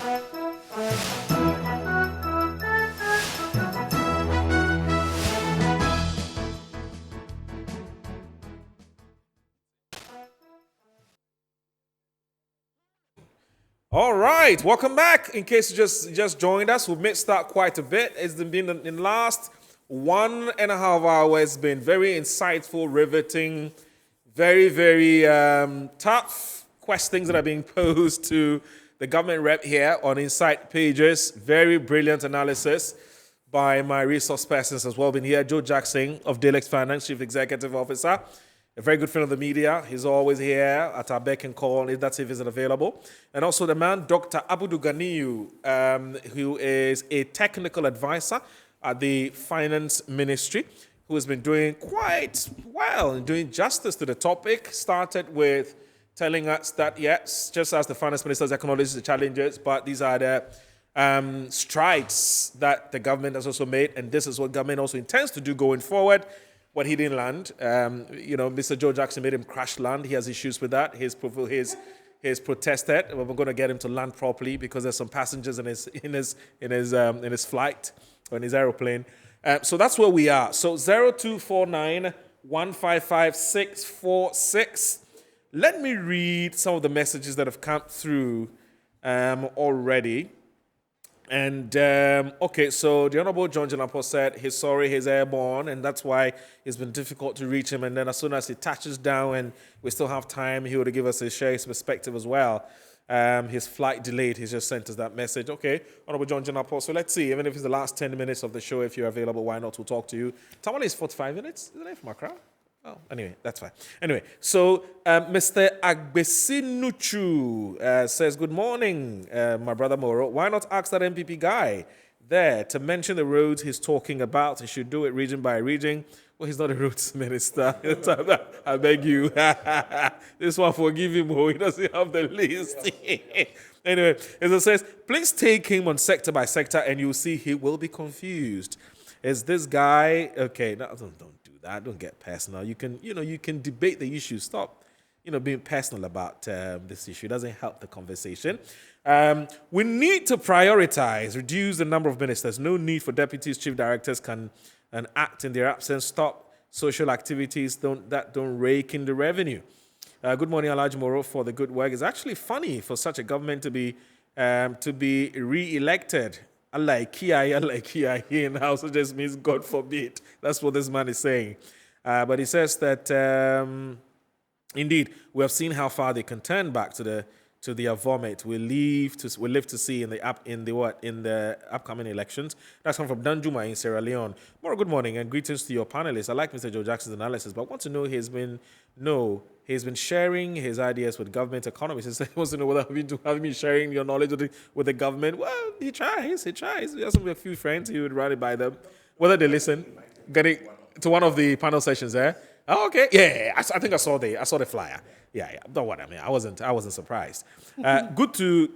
All right, welcome back. In case you just joined us, we've missed out quite a bit. It's been in the last 1.5 hours. It's been very insightful, riveting, very, very tough questions that are being posed to the government rep here on Insight Pages. Very brilliant analysis by my resource persons as well. Been here, Joe Jackson of Dalex Finance, Chief Executive Officer. A very good friend of the media. He's always here at our beck and call if that isn't available. And also the man, Dr. Abudu Ganiyu, who is a technical advisor at the Finance Ministry, who has been doing quite well and doing justice to the topic. Started with telling us that, yes, just as the Finance Minister has acknowledged the challenges, but these are the strides that the government has also made, and this is what government also intends to do going forward. What he didn't land, Mr. Joe Jackson made him crash land. He has issues with that. He's protested. We're going to get him to land properly because there's some passengers in his flight or in his aeroplane. So that's where we are. So 0249 155 646. Let me read some of the messages that have come through already. And, okay, so the Honorable John Jalapo said he's sorry he's airborne, and that's why it's been difficult to reach him. And then as soon as he touches down and we still have time, he would give us share his perspective as well. His flight delayed. He's just sent us that message. Okay, Honorable John Jalapo. So let's see, even if it's the last 10 minutes of the show, if you're available, why not? We'll talk to you. Tamale is 45 minutes, isn't it, from Accra? Oh, anyway, that's fine. Anyway, so Mr. Agbesinuchu says, good morning, my brother Moro. Why not ask that MPP guy there to mention the roads he's talking about? He should do it region by region. Well, he's not a roads minister. I beg you. This one, forgive him. He doesn't have the list. Anyway, as it says, please take him on sector by sector and you'll see he will be confused. Is this guy... Okay, no, don't do that. Don't get personal. You can debate the issue. Stop, being personal about this issue. It doesn't help the conversation. We need to prioritize, reduce the number of ministers. No need for deputies, chief directors can act in their absence. Stop social activities. Don't rake in the revenue. Good morning, Alhaji Moro, for the good work. It's actually funny for such a government to be re-elected. Allah Kia in house, it just means God forbid. That's what this man is saying. But he says that indeed we have seen how far they can turn back to their vomit. We live to see in the upcoming elections. That's come from Danjuma in Sierra Leone. More good morning and greetings to your panelists. I like Mr. Joe Jackson's analysis, but I want to know he's been sharing his ideas with government economists. He wants to know whether have been sharing your knowledge with the government. Well, he tries. He has a few friends. He would run it by them. Whether they listen, getting to one of the panel sessions there. Oh, okay. Yeah. I think I saw the flyer. Yeah. Don't worry. I mean, I wasn't surprised. Good to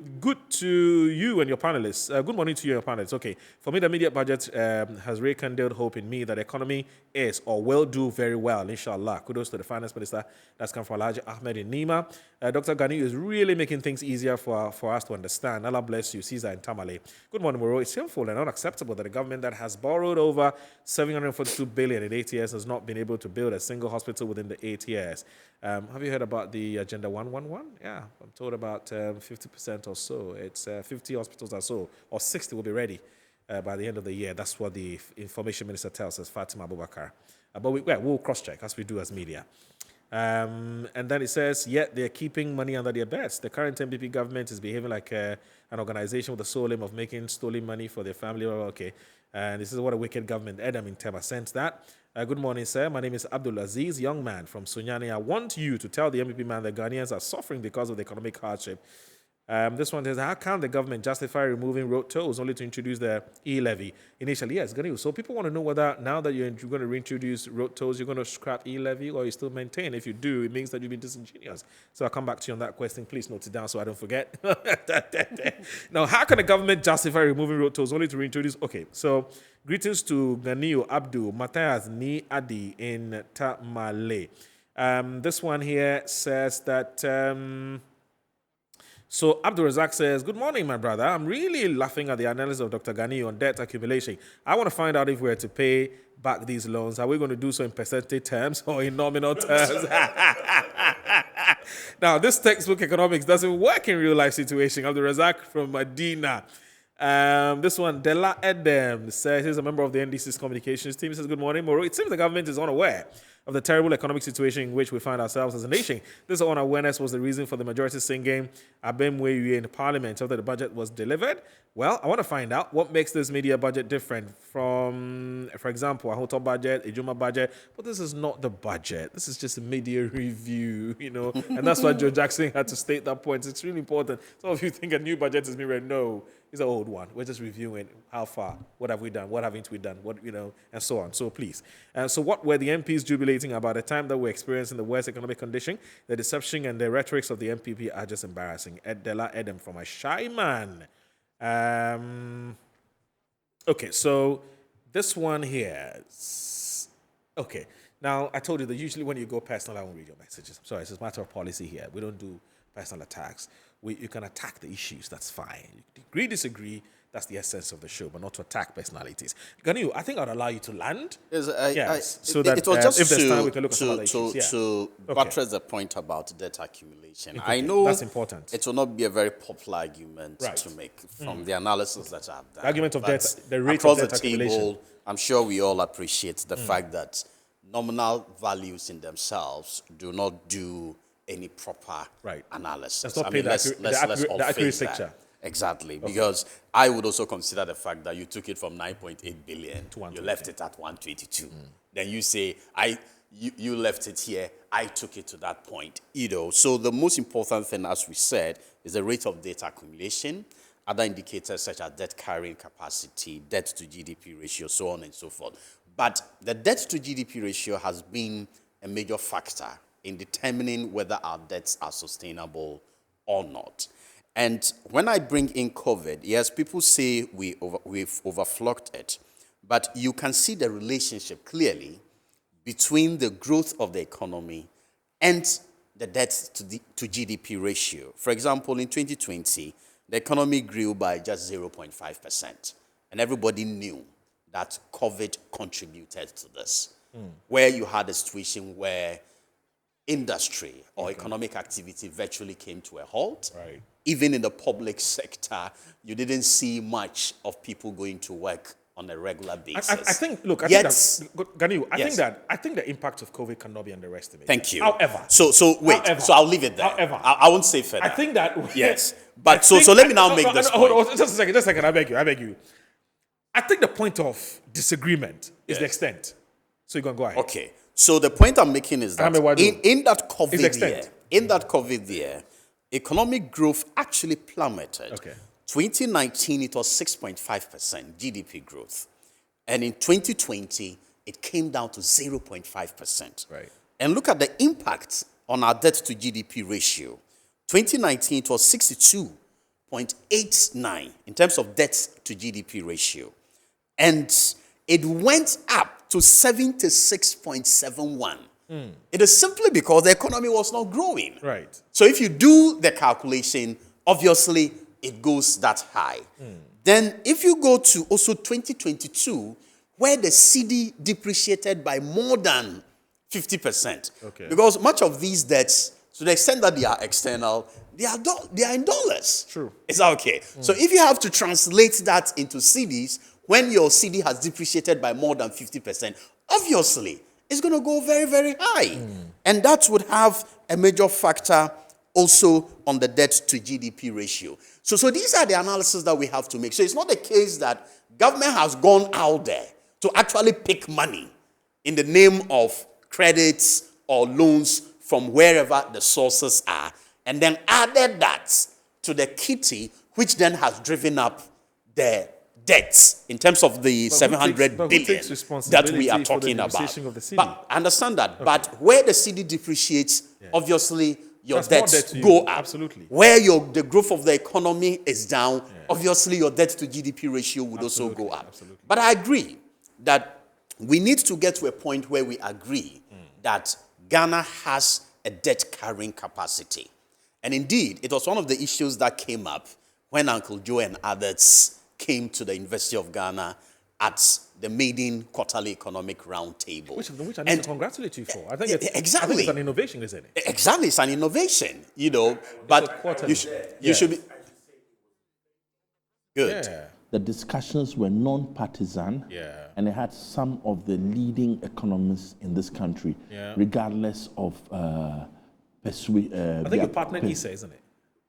you and your panelists. Good morning to you and your panelists. Okay. For me, the immediate budget has rekindled hope in me that the economy is or will do very well, inshallah. Kudos to the finance minister. That's come from Alhaji Ahmed in Nima. Dr. Ganiyu is really making things easier for us to understand. Allah bless you, Caesar and Tamale. Good morning, Moro. It's sinful and unacceptable that a government that has borrowed over 742 billion in 8 years has not been able to build a single hospital within the 8 years. Have you heard about the Agenda 111? Yeah, I'm told about 50% or so. It's 50 hospitals or so, or 60 will be ready by the end of the year. That's what the information minister tells us, Fatima Abubakar. But we'll cross-check, as we do as media. And then it says, yet they're keeping money under their beds. The current MPP government is behaving like an organization with the sole aim of making stolen money for their family. Okay, and this is what a wicked government. Adam in Tema sent that. Good morning, sir. My name is Abdul Aziz, young man from Sunyani. I want you to tell the MPP man that Ghanaians are suffering because of the economic hardship. This one says, how can the government justify removing road tolls only to introduce the e-levy? Initially, yes, Ganiyu. So people want to know whether now that you're going to reintroduce road tolls, you're going to scrap e-levy or you still maintain. If you do, it means that you've been disingenuous. So I'll come back to you on that question. Please note it down so I don't forget. Now, how can the government justify removing road tolls only to reintroduce? Okay, so greetings to Ganiyu Abdul Matthias Ni Adi in Tamale. This one here says that... So Abdul Razak says, good morning, my brother. I'm really laughing at the analysis of Dr. Ghani on debt accumulation. I want to find out if we're to pay back these loans. Are we going to do so in percentage terms or in nominal terms? Now, this textbook economics doesn't work in real life situation. Abdul Razak from Medina. This one, Dela Edem says, he's a member of the NDC's communications team. He says, good morning, Moro. It seems the government is unaware of the terrible economic situation in which we find ourselves as a nation. This unawareness was the reason for the majority singing Abemwe in Parliament after the budget was delivered. Well, I want to find out what makes this media budget different from, for example, a hotel budget, a Juma budget. But this is not the budget. This is just a media review, and that's why Joe Jackson had to state that point. It's really important. Some of you think a new budget is being read. No, it's an old one. We're just reviewing how far, what have we done, what haven't we done, and so on. So please. So what were the MPs jubilating about the time that we're experiencing the worst economic condition? The deception and the rhetorics of the MPP are just embarrassing. Dela Edem from a shy man. Okay, so this one here. Okay, now I told you that usually when you go personal, I won't read your messages. I'm sorry, it's a matter of policy here. We don't do personal attacks. You can attack the issues, that's fine. Agree, disagree, that's the essence of the show, but not to attack personalities. Ganu, I think I'd allow you to land. Yes, so that it was just if there's time, we can look at some other issues. To buttress the point about debt accumulation. Okay, I know that's important. It will not be a very popular argument Right. to make from the analysis that I've done. The argument of But debt, the rate across of debt the accumulation. table, I'm sure we all appreciate the fact that nominal values in themselves do not do any proper Right. analysis. Let's not I paint mean, the all accurate face picture. that. Exactly, because I would also consider the fact that you took it from 9.8 billion, To you 120. left it at 122. Then you say, you left it here, I took it to that point. So the most important thing, as we said, is the rate of debt accumulation, other indicators such as debt carrying capacity, debt to GDP ratio, so on and so forth. But the debt to GDP ratio has been a major factor in determining whether our debts are sustainable or not. And when I bring in COVID, yes, people say we've overflocked it, but you can see the relationship clearly between the growth of the economy and the debt to GDP ratio. For example, in 2020, the economy grew by just 0.5%, and everybody knew that COVID contributed to this, where you had a situation where industry or economic activity virtually came to a halt. Right. Even in the public sector, you didn't see much of people going to work on a regular basis. I think, look, I Yet- think that, Ganu, I Yes. think the impact of COVID cannot be underestimated. Thank you. However, so wait. However. So I'll leave it there. However. I won't say further. I think that yes, but so let me now make this hold point. on, just a second. I beg you. I think the point of disagreement is the Yes. extent. So you can go ahead. Okay. So the point I'm making is that Ahmed in that Is extent. COVID year, economic growth actually plummeted. Okay. 2019, it was 6.5% GDP growth. And in 2020, it came down to 0.5%. Right. And look at the impact on our debt to GDP ratio. 2019, it was 62.89 in terms of debt to GDP ratio. And it went up to 76.71. It is simply because the economy was not growing. Right. So if you do the calculation, obviously it goes that high. Then if you go to also 2022, where the CD depreciated by more than 50%. Okay. Because much of these debts, to the extent that they are external, they are in dollars. True. Is that okay? So if you have to translate that into CDs, when your CD has depreciated by more than 50%, obviously it's going to go very, very high. And that would have a major factor also on the debt to GDP ratio. So these are the analysis that we have to make. So it's not the case that government has gone out there to actually pick money in the name of credits or loans from wherever the sources are, and then added that to the kitty, which then has driven up the debts in terms of the 700 who billion takes that we are responsibility for the talking about. depreciation of the CD? But I understand that. But where the CD depreciates, obviously your That's more debts debt to you. go up. Absolutely. Where the growth of the economy is down, obviously your debt to GDP ratio would also go up. Absolutely. But I agree that we need to get to a point where we agree that Ghana has a debt carrying capacity. And indeed, it was one of the issues that came up when Uncle Joe and others came to the University of Ghana at the maiden quarterly economic roundtable. Which I need to congratulate you for. I think it's, exactly. I think it's an innovation, isn't it? Exactly, it's an innovation, you know. But you should be good. Yeah. The discussions were non-partisan, and it had some of the leading economists in this country, regardless of I think you partnered ISA, isn't it?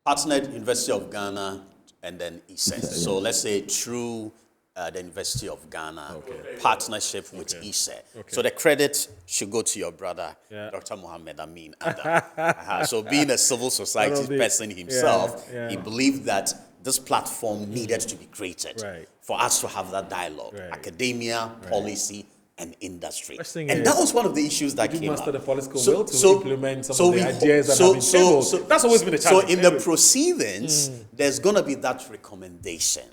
Partnered University of Ghana and then ISA. So let's say through the University of Ghana, partnership with ISA. So the credit should go to your brother, Dr. Mohammed Amin Ada. So being a civil society person himself, he believed that this platform needed to be created for us to have that dialogue, academia, policy, and industry. And that was one of the issues that came up. The political will to implement some of the ideas that have been tabled. That's always been a challenge. So in the proceedings, there's going to be that recommendation.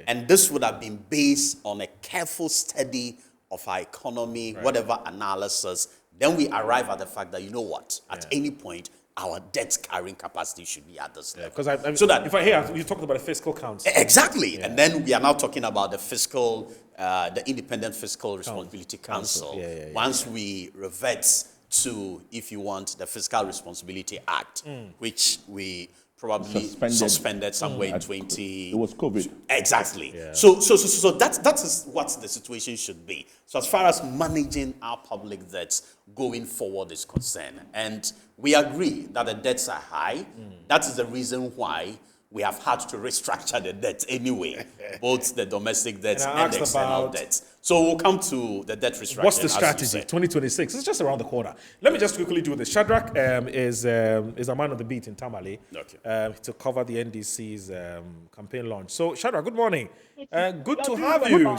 And this would have been based on a careful study of our economy, whatever analysis. Then we arrive at the fact that, you know what, at any point, our debt carrying capacity should be at this level. Because so that if I hear you talked about the fiscal council. Exactly. And then we are now talking about the fiscal, the Independent Fiscal Responsibility Council. Once we revert to, if you want, the Fiscal Responsibility Act, which we probably suspended somewhere in 20... It was COVID. Exactly. So that is what the situation should be. So as far as managing our public debts going forward is concerned, and we agree that the debts are high. That is the reason why we have had to restructure the debt anyway, both the domestic debts and the external debts. So we'll come to the debt restructuring. What's the strategy? 2026. It's just around the corner. Let me just quickly do this. Shadrach is a man on the beat in Tamale to cover the NDC's campaign launch. So Shadrach, good morning. Good to have you.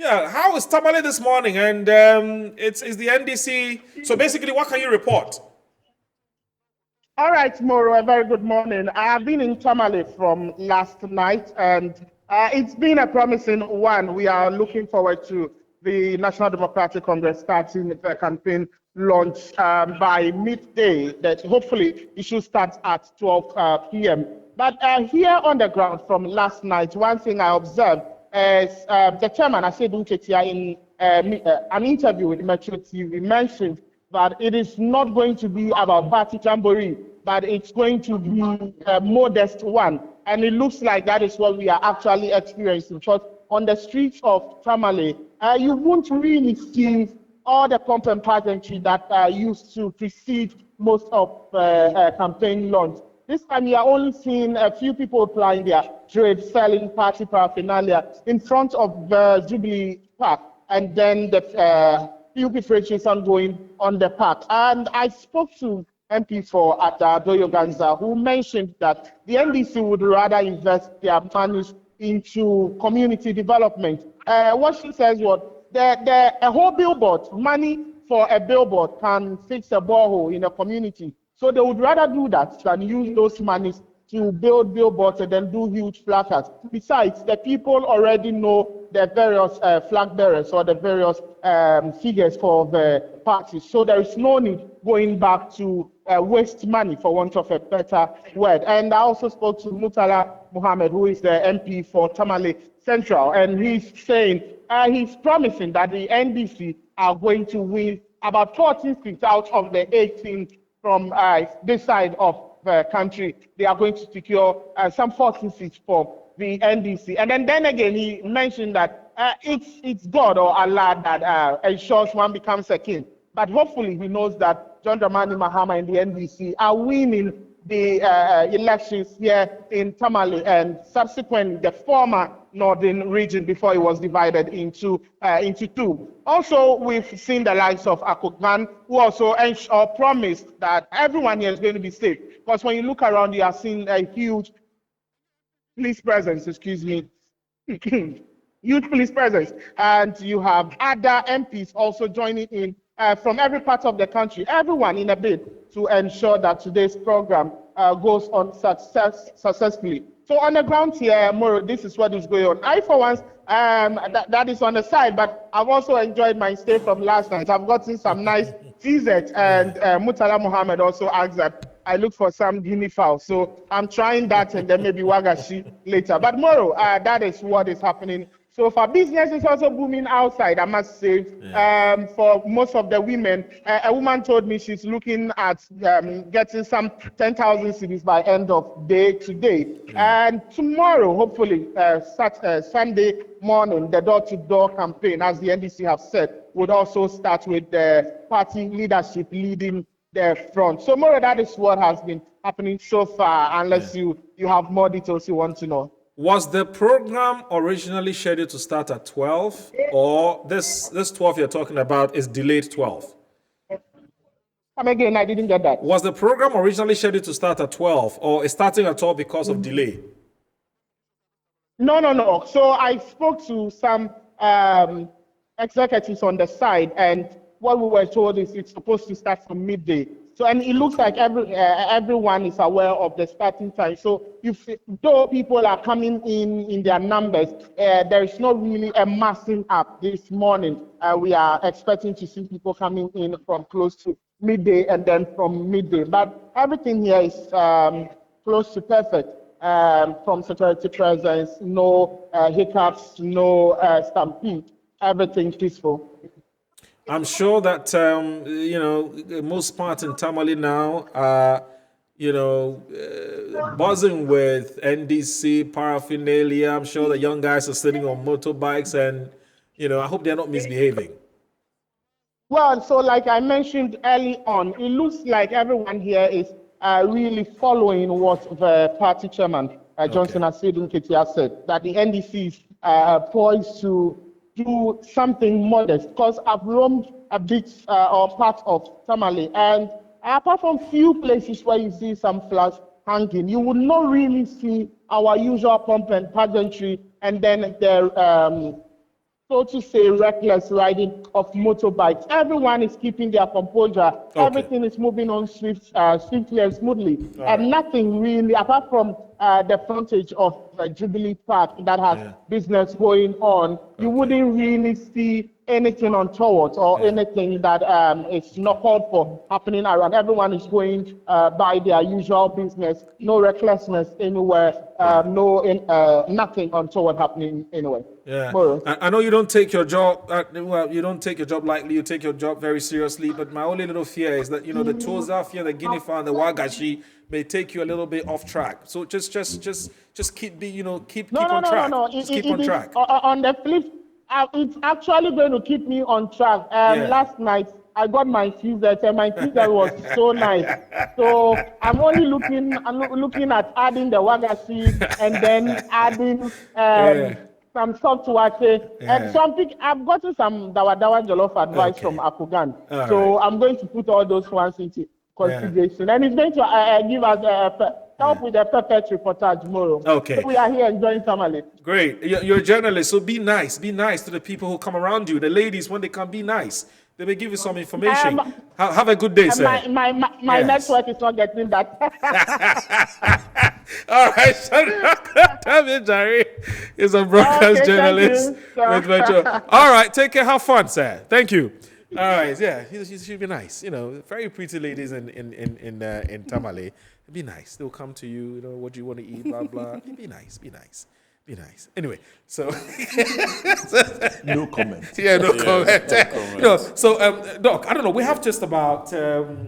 How is Tamale this morning? And it's the NDC. So basically, what can you report? All right, Moro, a very good morning. I have been in Tamale from last night, and it's been a promising one. We are looking forward to the National Democratic Congress starting the campaign launch by midday. That hopefully it should start at 12 p.m. But here on the ground from last night, one thing I observed is the chairman, Asedu Ketia, in an interview with Metro TV, mentioned that it is not going to be about party jamboree, but it's going to be a modest one. And it looks like that is what we are actually experiencing. Because on the streets of Tamale, you won't really see all the pomp and pageantry that used to precede most of campaign launch. This time, you are only seeing a few people applying their trade, selling party paraphernalia in front of Jubilee Park, and then the few preparations going on the park. And I spoke to MP4 at Doyo Ganza, who mentioned that the NDC would rather invest their money into community development. What she says was a whole billboard, money for a billboard can fix a borehole in a community. So they would rather do that than use those monies to build billboards and then do huge placards. Besides, the people already know the various flag bearers or the various figures for the parties. So there is no need going back to waste money, for want of a better word. And I also spoke to Mutala Mohammed, who is the MP for Tamale Central, and he's saying, he's promising that the NDC are going to win about 14 seats out of the 18 from this side of the country. They are going to secure some 14 seats for the NDC. And then again, he mentioned that it's God or Allah that ensures one becomes a king. But hopefully he knows that John Dramani Mahama and the NDC are winning the elections here in Tamale and subsequently the former northern region before it was divided into two. Also, we've seen the likes of Akogman, who also promised that everyone here is going to be safe. Because when you look around, you are seeing a huge police presence, huge police presence. And you have other MPs also joining in from every part of the country, everyone in a bid to ensure that today's program goes on successfully. So on the ground here, Moro, this is what is going on. I, for once, that is on the side, but I've also enjoyed my stay from last night. I've gotten some nice TZ and Mutala Mohammed also asked that I look for some guinea fowl. So I'm trying that and then maybe Wagashi later. But Moro, that is what is happening. So for business is also booming outside, I must say. For most of the women, a woman told me she's looking at getting some 10,000 cedis by end of day today. And tomorrow, hopefully, Sunday morning, the door-to-door campaign, as the NDC have said, would also start with the party leadership leading the front. So more of that is what has been happening so far, unless you have more details you want to know. Was the program originally scheduled to start at 12, or this 12 you're talking about is delayed 12? Come again, I didn't get that. Was the program originally scheduled to start at 12, or is starting at 12 because of delay? No. So I spoke to some executives on the side, and what we were told is it's supposed to start from midday. So, and it looks like everyone is aware of the starting time. So, though people are coming in their numbers, there is not really a massing up this morning. We are expecting to see people coming in from close to midday and then from midday. But everything here is close to perfect. From security presence, no hiccups, no stampede, everything peaceful. I'm sure that, most parts in Tamale now are, buzzing with NDC paraphernalia. I'm sure the young guys are sitting on motorbikes and, I hope they're not misbehaving. Well, so like I mentioned early on, it looks like everyone here is really following what the party chairman, Johnson Asidun Ketia said, that the NDC is poised to do something modest, because I've roamed a bit or part of Tamale, and apart from few places where you see some flags hanging, you would not really see our usual pomp and pageantry, and then the so to say, reckless riding of motorbikes. Everyone is keeping their composure. Okay. Everything is moving on swiftly and smoothly. And nothing really, apart from the frontage of Jubilee Park that has business going on, you wouldn't really see anything untoward or anything that is not called for happening around. Everyone is going by their usual business. No recklessness anywhere. Nothing untoward happening anywhere. Yeah, Moro. I know you don't take your job. You don't take your job lightly. You take your job very seriously. But my only little fear is that the Toza fear, the Guinea fowl, and the Wagashi may take you a little bit off track. So just keep keep on track. Just keep on track. On the flip, it's actually going to keep me on track. Last night I got my Caesar, and my Caesar was so nice. So I'm only looking at adding the Wagashi and then adding some software. And something, I've gotten some Dawa Jollof advice from Akugan. So I'm going to put all those ones into consideration. And it's going to give us help with the perfect reportage tomorrow. Okay. So we are here enjoying Tamale. Great. You're a journalist, so be nice. Be nice to the people who come around you. The ladies, when they come, be nice. They may give you some information. Have a good day, sir. My network is not getting that. All right, tell me, Jerry is a broadcast journalist with Metro. All right, take care. Have fun, sir. Thank you. All right, yeah, you should be nice. Very pretty ladies in Tamale. Be nice. They'll come to you. What do you want to eat? Blah blah. Be nice. Be nice. Be nice. Anyway, so No comment. Yeah, no comment. So Doc, I don't know. We have just about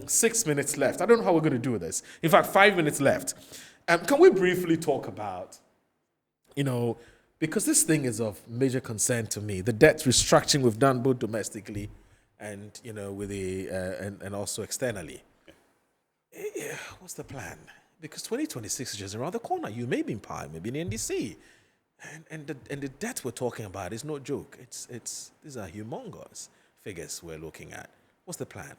6 minutes left. I don't know how we're going to do this. In fact, 5 minutes left. Can we briefly talk about, because this thing is of major concern to me, the debt restructuring we've done both domestically and with the and also externally. What's the plan? Because 2026 is just around the corner. You may be in power, maybe in the NDC. And the debt we're talking about is no joke. These are humongous figures we're looking at. What's the plan?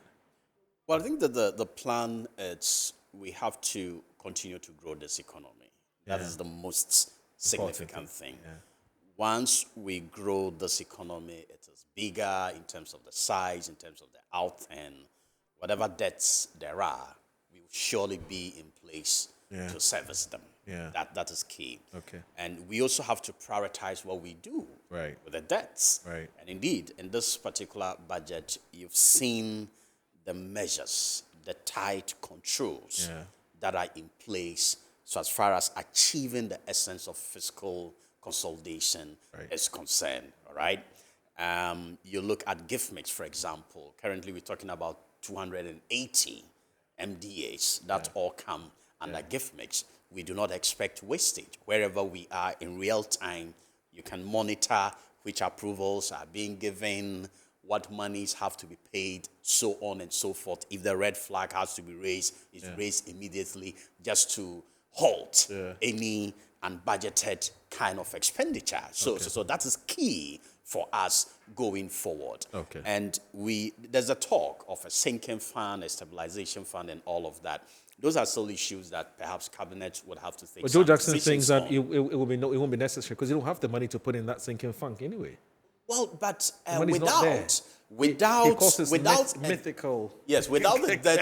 Well, I think that the plan is we have to continue to grow this economy. That is the most significant thing. Yeah. Once we grow this economy, it is bigger in terms of the size, in terms of the out, and whatever debts there are, we will surely be in place to service them. Yeah. That is key. Okay. And we also have to prioritize what we do with the debts. Right. And indeed, in this particular budget, you've seen the measures, the tight controls Yeah. that are in place so as far as achieving the essence of fiscal consolidation Right. is concerned, all right? You look at gift mix, for example. Currently, we're talking about 280 MDAs that all come under gift mix. We do not expect wastage. Wherever we are in real time, you can monitor which approvals are being given, what monies have to be paid, so on and so forth. If the red flag has to be raised, it's raised immediately just to halt any unbudgeted kind of expenditure. So that is key for us going forward. Okay. And there's a talk of a sinking fund, a stabilization fund, and all of that. Those are still issues that perhaps cabinet would have to take. But Joe some Jackson decisions thinks that on. it won't be necessary because you don't have the money to put in that sinking fund anyway. Well, but money's not there. Because it's mythical. Yes, without a debt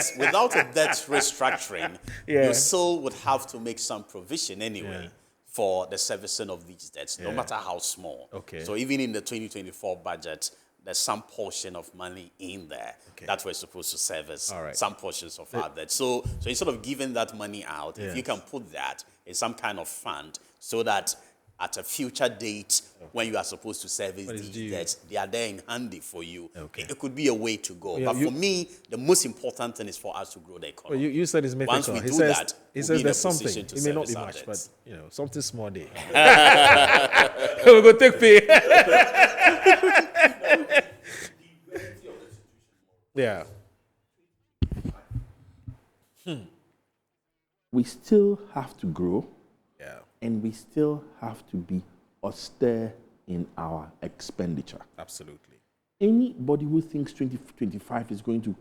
restructuring, Yeah. you still would have to make some provision anyway Yeah. for the servicing of these debts, no matter how small. Okay. So even in the 2024 budget, there's some portion of money in there that we're supposed to service All right. some portions of our debt. So instead of giving that money out, if you Yes. can put that in some kind of fund so that at a future date when you are supposed to service What is these due? debts, they are there in handy for you. Okay. It could be a way to go. Yeah, But for me, the most important thing is for us to grow the Well, economy. you said it's mythical. Once we he do says, that, he we'll says be in a there's something. position to It may not be service our much, debts. but something small day. We'll go take pay. Yeah. We still have to grow, Yeah. and we still have to be austere in our expenditure. Absolutely. Anybody who thinks 2025 is going to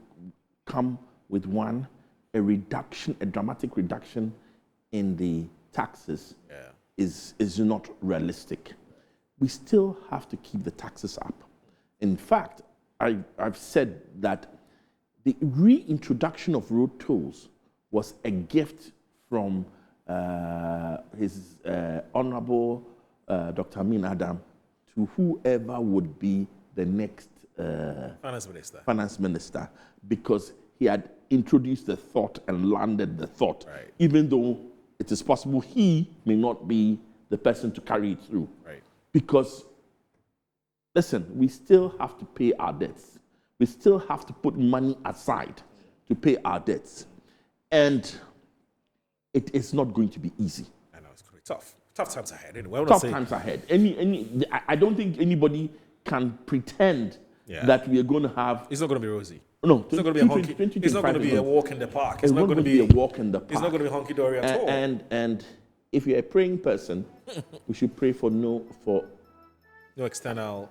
come with a reduction, a dramatic reduction in the taxes is not realistic. We still have to keep the taxes up. In fact, I've said that the reintroduction of road tolls was a gift from His Honorable Dr. Amin Adam to whoever would be the next finance minister, because he had introduced the thought and landed the thought, Right. even though it is possible he may not be the person to carry it through. Right. Because, listen, we still have to pay our debts. We still have to put money aside to pay our debts. And it is not going to be easy. I know, it's going to be tough. Tough times ahead. Anyway, I wanna Tough say- times ahead. I don't think anybody can pretend that we are going to have. It's not going to be rosy. No, It's not going to be a honky. It's not going to be a walk in the park. It's not going to be a walk in the park. It's not going to be honky dory at all. And if you're a praying person, we should pray for no No external.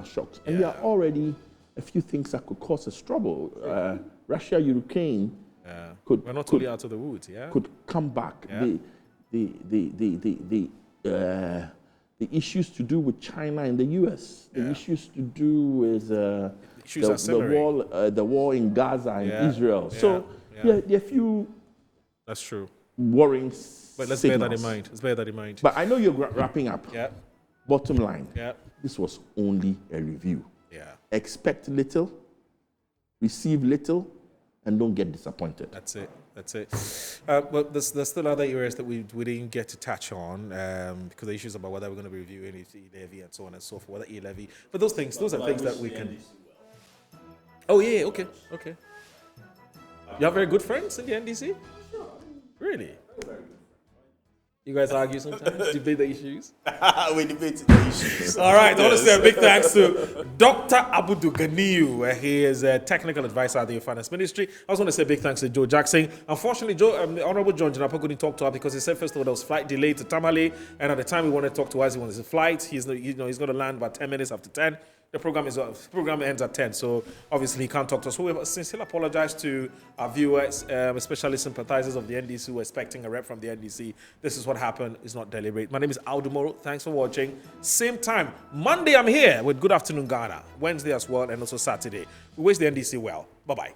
shocks. And there are already a few things that could cause us trouble. Russia, Ukraine could We're not totally out of the woods. Yeah. could come back. Yeah. The issues to do with China and the U.S. The issues to do with issues are simmering. the war in Gaza and Yeah. Israel. Yeah. So Yeah. there are a few That's true. worrying But let's bear that in signals. mind. Let's bear that in mind. But I know you're wrapping up. Yeah. Bottom line, Yeah. this was only a review. Yeah. Expect little, receive little, and don't get disappointed. That's it. That's it. But there's still other areas that we didn't get to touch on because the issues about whether we're going to be reviewing e-levy and so on and so forth, whether e-levy. But those are things that we can. Oh yeah. Okay. Okay. You have very good friends in the NDC. Really? You guys argue sometimes, debate the issues. We debate the issues. All right, I want to say a big thanks to Dr. Abudu Ganiyu. He is a technical advisor at the Finance Ministry. I also want to say a big thanks to Joe Jackson. Unfortunately, the Honorable John Jinapa couldn't talk to her because he said first of all there was flight delay to Tamale, and at the time we wanted to talk to us, he wanted his flight. He's going to land about 10 minutes after 10. The program ends at 10, so obviously he can't talk to us. So we sincerely apologize to our viewers, especially sympathizers of the NDC who were expecting a rep from the NDC. This is what happened. It's not deliberate. My name is Aldo Moro. Thanks for watching. Same time, Monday I'm here with Good Afternoon Ghana, Wednesday as well, and also Saturday. We wish the NDC well. Bye-bye.